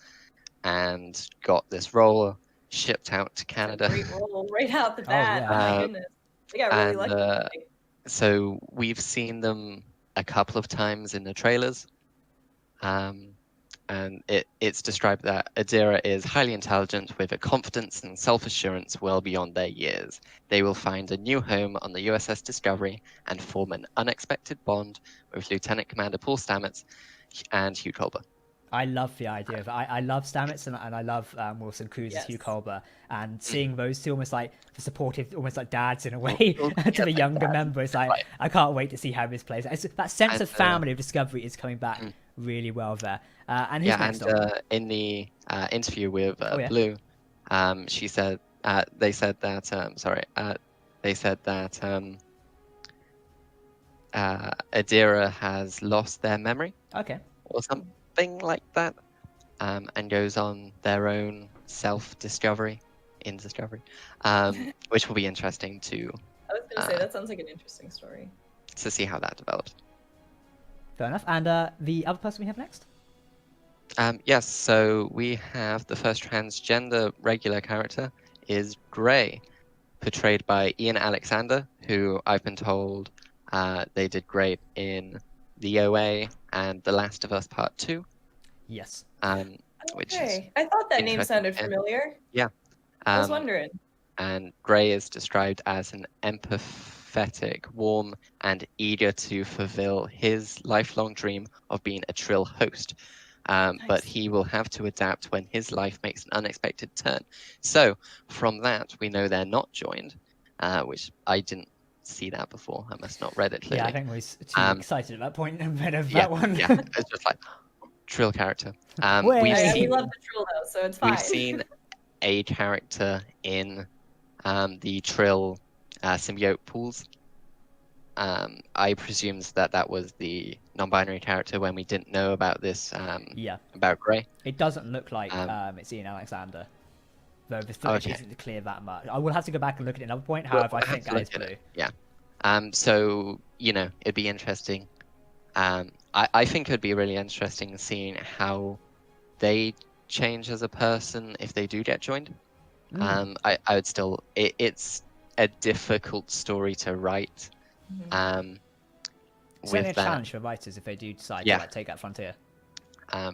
and got this role shipped out to Canada. Great role right out the bat. Oh my goodness. They got really lucky. So we've seen them a couple of times in the trailers. And it's described that Adira is highly intelligent with a confidence and self-assurance well beyond their years. They will find a new home on the USS Discovery and form an unexpected bond with Lieutenant Commander Paul Stamets and Hugh Culber. I love the idea of it. I love Stamets and I love Wilson Cruz as Hugh Culber, and seeing those two almost like the supportive, almost like dads in a way to the younger members. Like I can't wait to see how this plays. That sense of family of Discovery is coming back really well there. And who's next in the interview with Blue, she said they said that Adira has lost their memory. Okay. Or something like that, and goes on their own self-discovery in Discovery, which will be interesting to. I was going to say that sounds like an interesting story. To see how that develops. Fair enough. And the other person we have next? Yes, so we have the first transgender regular character is Gray, portrayed by Ian Alexander, who I've been told they did great in The OA and The Last of Us Part 2. Yes. Which is I thought that name sounded familiar. Yeah. I was wondering. And Gray is described as an empathetic, warm, and eager to fulfill his lifelong dream of being a Trill host. But he will have to adapt when his life makes an unexpected turn. So from that, we know they're not joined, which I didn't see that before. I must not read it clearly. Yeah, I think I was too excited at that point and read of that one. Yeah, it's just like Trill character. We love the Trill though, so it's fine. We've seen a character in the Trill symbiote pools. I presumed that was the non-binary character when we didn't know about this. About Gray. It doesn't look like it's Ian Alexander, though the footage isn't clear that much. I will have to go back and look at another point. However, I think that is Blue. Yeah. So it'd be interesting. I think it'd be really interesting seeing how they change as a person if they do get joined. I would still. It's a difficult story to write. It's only a challenge for writers if they do decide to take that frontier.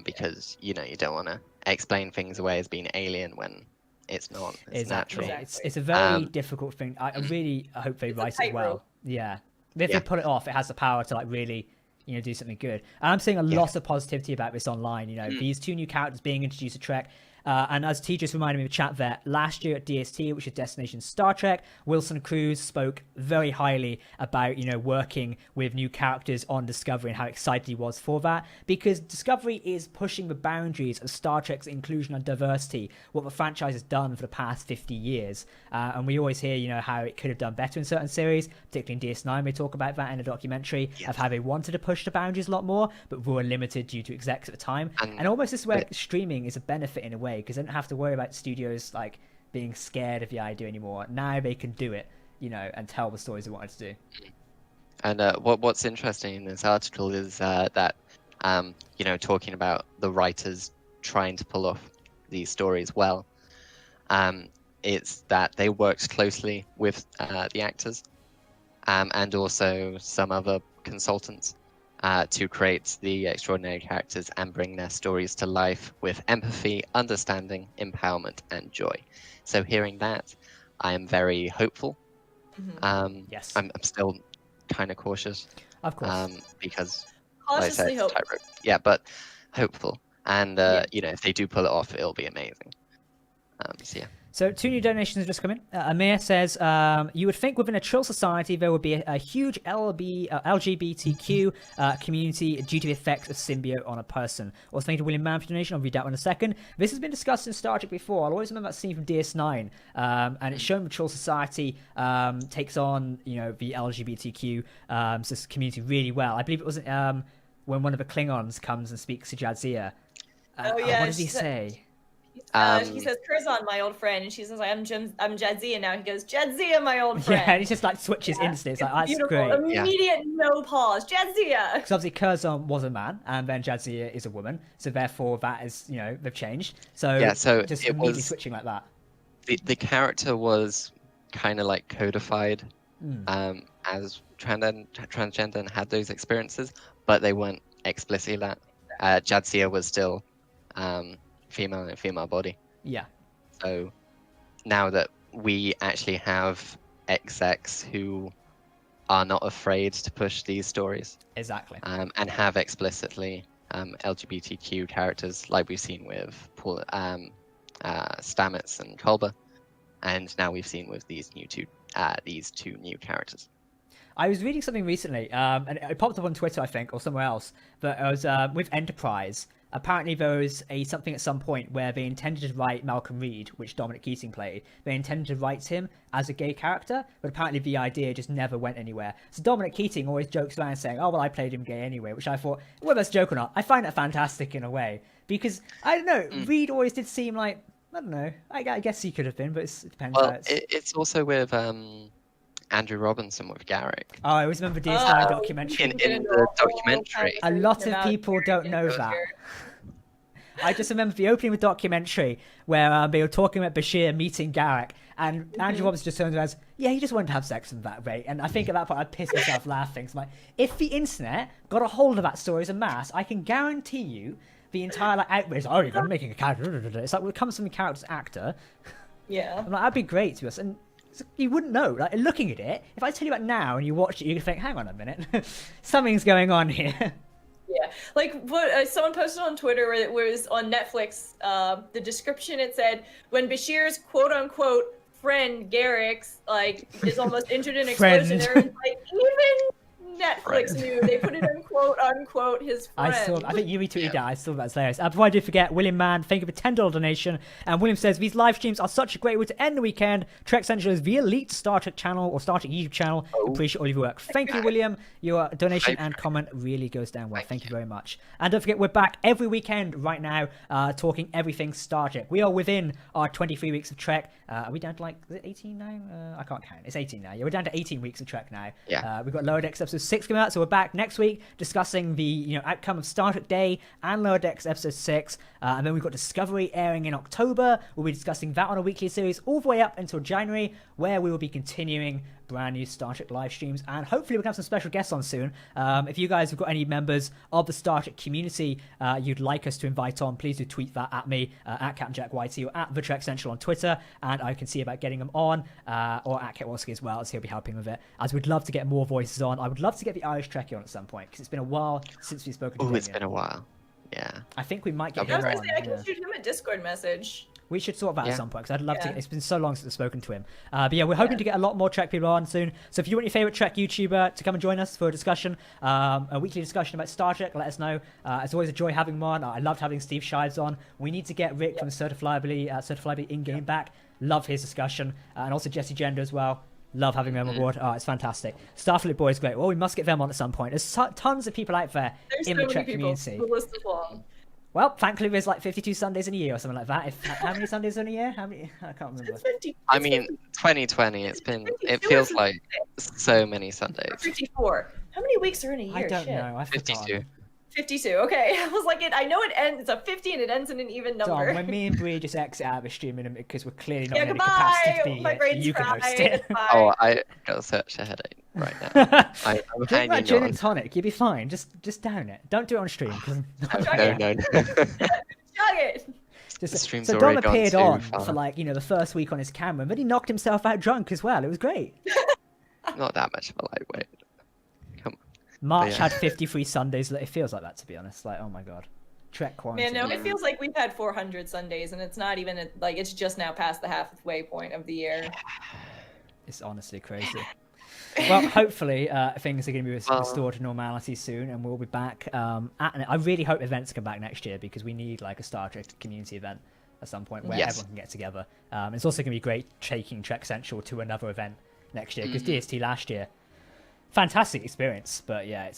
Because you don't want to explain things away as being alien when it's not. It's natural. It's a very difficult thing. I really hope they write it well. Yeah. If they pull it off, it has the power to really do something good. And I'm seeing a lot of positivity about this online. These two new characters being introduced to Trek. And as T just reminded me in the chat there, last year at DST, which is Destination Star Trek, Wilson Cruz spoke very highly about, working with new characters on Discovery and how excited he was for that. Because Discovery is pushing the boundaries of Star Trek's inclusion and diversity, what the franchise has done for the past 50 years. And we always hear, how it could have done better in certain series, particularly in DS9. We talk about that in a documentary of how they wanted to push the boundaries a lot more, but were limited due to execs at the time. And almost this is where streaming is a benefit in a way, because they don't have to worry about studios being scared of the idea anymore. Now they can do it, and tell the stories they wanted to do. And what's interesting in this article is that, talking about the writers trying to pull off these stories well, it's that they worked closely with the actors and also some other consultants to create the extraordinary characters and bring their stories to life with empathy, understanding, empowerment, and joy. So hearing that, I am very hopeful. Yes. I'm still kind of cautious. Of course. Because, cautiously like I said, hopeful. Yeah, but hopeful. And, if they do pull it off, it'll be amazing. So, yeah. So 2 new donations have just come in. Amir says, you would think within a chill society there would be a huge LGBTQ community due to the effects of symbiote on a person. Also, thank you to William Mann for donation. I'll read that one in a second. This has been discussed in Star Trek before. I'll always remember that scene from DS9. And it's shown the chill society takes on, the LGBTQ community really well. I believe it was when one of the Klingons comes and speaks to Jadzia. Oh, yeah. What does he say? He says, Curzon, my old friend, and she says, I'm Jadzia now. He goes, Jadzia, my old friend. Yeah, and he just switches instantly. It's that's beautiful. Great. Immediate no pause. Jadzia. Because obviously Curzon was a man, and then Jadzia is a woman, so therefore that is, they've changed. So just immediately switching like that. The character was kind of codified as transgender and had those experiences, but they weren't explicitly that. Jadzia was still female in a female body. Yeah. So now that we actually have execs who are not afraid to push these stories, exactly, and have explicitly LGBTQ characters like we've seen with Paul, Stamets and Culber, and now we've seen with these two new characters. I was reading something recently, and it popped up on Twitter, I think, or somewhere else, but it was with Enterprise. Apparently there was something at some point where they intended to write Malcolm Reed, which Dominic Keating played. They intended to write him as a gay character, but apparently the idea just never went anywhere. So Dominic Keating always jokes around saying, oh, well, I played him gay anyway, which I thought, whether that's a joke or not, I find that fantastic in a way. Because, I don't know, Reed always did seem like, I don't know, I guess he could have been, but it depends. Well, it's also with Andrew Robinson with Garrick. Oh, I always remember DS9 documentary. In the documentary. A lot of people don't know that. I just remember the opening of the documentary where they were talking about Bashir meeting Garrick, and Andrew Robinson just turns around and says, yeah, he just wanted to have sex with that rate. And I think at that point I pissed myself laughing. So I'm like, if the internet got a hold of that story as a mass, I can guarantee you the entire outrage, oh, you're making a character. It's like it comes from the character's actor. Yeah. I'm like, that'd be great to us. And you wouldn't know. Like, looking at it, if I tell you about now and you watch it, you could think, hang on a minute, something's going on here. Yeah, what someone posted on Twitter where it was on Netflix, the description, it said, when Bashir's quote-unquote friend Garrick's, is almost injured in an explosion, there was, even Netflix knew. They put it in quote-unquote his friend. I think you retweeted that. I saw that. Hilarious. Before I do forget, William Mann, thank you for $10 donation. And William says, these live streams are such a great way to end the weekend. Trek Central is the elite Star Trek channel or Star Trek YouTube channel. Appreciate all of your work. Thank you, William. Your donation and comment really goes down well. Thank you very much. And don't forget, we're back every weekend right now talking everything Star Trek. We are within our 23 weeks of Trek. Are we down to is it 18 now? I can't count. It's 18 now. Yeah, we're down to 18 weeks of Trek now. Yeah. We've got Lower Decks episode 6 coming out, so we're back next week discussing the outcome of Star Trek Day and Lower Decks episode 6. And then we've got Discovery airing in October. We'll be discussing that on a weekly series all the way up until January, where we will be continuing brand new Star Trek live streams, and hopefully we can have some special guests on soon. If you guys have got any members of the Star Trek community you'd like us to invite on, please do tweet that at me, at Captain Jack Whitey, or at The Trek Central on Twitter, and I can see about getting them on, or at Ketwolski as well, as he'll be helping with it, as we'd love to get more voices on. I would love to get the Irish Trekkie on at some point, because it's been a while since we've spoken to him. Oh, it's been a while. Yeah. I think we might get him on. I can shoot him a Discord message. We should sort that at some point, because I'd love to. It's been so long since I've spoken to him. But yeah, we're hoping to get a lot more Trek people on soon. So if you want your favourite Trek YouTuber to come and join us for a discussion, a weekly discussion about Star Trek, let us know. It's always a joy having him on. I loved having Steve Shives on. We need to get Rick from Certifiably In-Game back. Love his discussion. And also Jesse Gender as well. Love having them on board. Oh, it's fantastic. Starfleet Boy is great. Well, we must get them on at some point. There's tons of people out there in the Trek community. The list is long. Well, thankfully there's like 52 Sundays in a year or something like that. How many Sundays in a year? How many? I can't remember. I mean, 2020. It feels like so many Sundays. 54. How many weeks are in a year? I don't know. I forgot. 52. 52. Okay, I was like, I know it ends. It's a 50 and it ends in an even number. Dom, when me and Bree just exit out of the stream in a minute because we're clearly not in any goodbye. capacity to be My here, brain's you can fried. host it. Oh, I got such a headache right now. I'm Drink hanging that gin on. and tonic. You'll be fine. Just down it. Don't do it on stream. No. Chug it. The stream's So Dom already gone appeared too on far. for like, the first week on his camera, but he knocked himself out drunk as well. It was great. Not that much of a lightweight. Come on. March yeah. had 53 Sundays. It feels like that, to be honest. Like, oh my god. Trek quarantine. Man, no, it feels like we've had 400 Sundays, and it's not even like it's just now past the halfway point of the year. It's honestly crazy. Well, hopefully things are going to be restored to normality soon, and we'll be back. I really hope events come back next year because we need like a Star Trek community event at some point where everyone can get together. It's also going to be great taking Trek Central to another event next year because DST last year, fantastic experience. But yeah,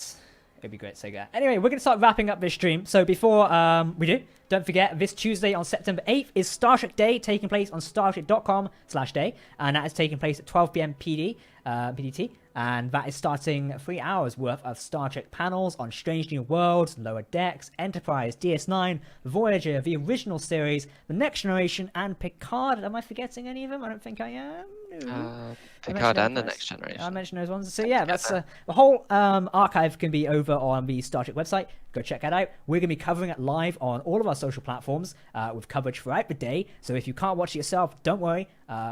it'd be great to say that. Anyway, we're going to start wrapping up this stream. So before we do, don't forget, this Tuesday on September 8th is Star Trek Day, taking place on startrek.com/day. And that is taking place at 12 p.m. PDT. And that is starting 3 hours worth of Star Trek panels on Strange New Worlds, Lower Decks, Enterprise, DS9, Voyager, the original series, The Next Generation, and Picard. Am I forgetting any of them? I don't think I am. No. Picard and The Next Generation. I mentioned those ones. So yeah, that's the whole archive can be over on the Star Trek website. Go check that out. We're going to be covering it live on all of our social platforms with coverage throughout the day. So if you can't watch it yourself, don't worry.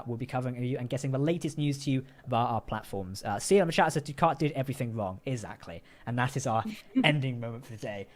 We'll be covering you and getting the latest news to you via our platforms. See on the chat says Ducat did everything wrong. Exactly. And that is our ending moment for the day.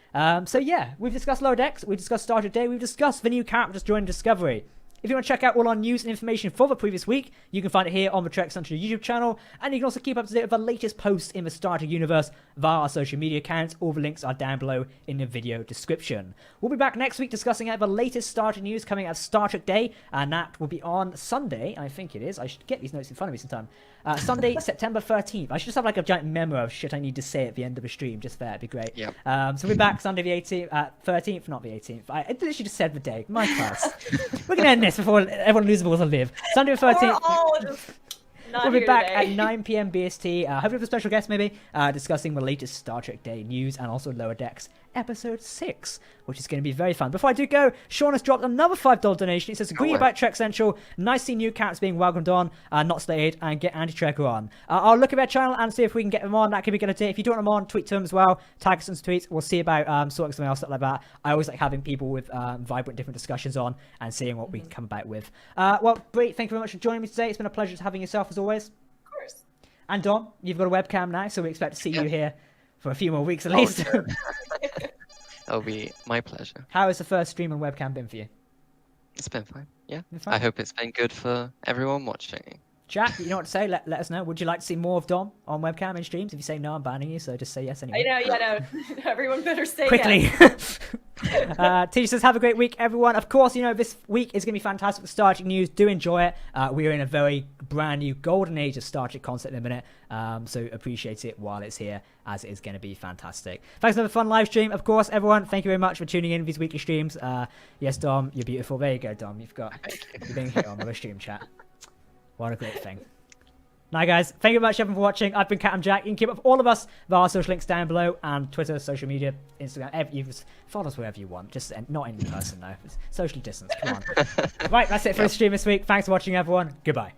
So yeah, we've discussed Lower Decks. We've discussed Star Trek Day. We've discussed the new characters joining Discovery. If you want to check out all our news and information for the previous week, you can find it here on the Trek Central YouTube channel, and you can also keep up to date with the latest posts in the Star Trek universe via our social media accounts. All the links are down below in the video description. We'll be back next week discussing the latest Star Trek news coming out of Star Trek Day, and that will be on Sunday, I think it is. I should get these notes in front of me sometime. Sunday, September 13th. I should just have like a giant memo of shit I need to say at the end of the stream, just there. It'd be great. Yep. So we'll be back Sunday the 18th, 13th, not the 18th. I literally just said the day. My class. We're going to end this before everyone loses the will to live. Sunday the 13th. We'll be back at 9 p.m. BST. Hopefully with a special guest maybe, discussing the latest Star Trek Day news and also Lower Decks Episode 6, which is going to be very fun. Before I do go, Sean has dropped another $5 donation. He says, agree about Trek Central. Nice to see new characters being welcomed on, not slated, and get Anti-Trekker on. I'll look at their channel and see if we can get them on. That could be a good idea. If you do want them on, tweet to them as well. Tag us in tweets. We'll see about sorting something else, stuff like that. I always like having people with vibrant different discussions on and seeing what we can come about with. Well, Brie, thank you very much for joining me today. It's been a pleasure having yourself as always. And Dom, you've got a webcam now, so we expect to see you here for a few more weeks at least. It'll be my pleasure. How has the first stream on webcam been for you? It's been fine. Yeah. Fine. I hope it's been good for everyone watching. Chat, you know what to say? Let us know. Would you like to see more of Dom on webcam in streams? If you say no, I'm banning you, so just say yes anyway. I know. Everyone better say quickly. Yes. Teacher says, have a great week, everyone. Of course, this week is going to be fantastic with Star Trek news. Do enjoy it. We are in a very brand new golden age of Star Trek concept in a minute. So appreciate it while it's here, as it is going to be fantastic. Thanks for another fun live stream. Of course, everyone, thank you very much for tuning in these weekly streams. Yes, Dom, you're beautiful. There you go, Dom. You're being hit on the stream chat. What a great thing. Now, guys, thank you very much everyone for watching. I've been Captain Jack. You can keep up with all of us via our social links down below, and Twitter, social media, Instagram. You just follow us wherever you want. Just not in person, though. It's socially distanced. Come on. Right, that's it for the stream this week. Thanks for watching, everyone. Goodbye.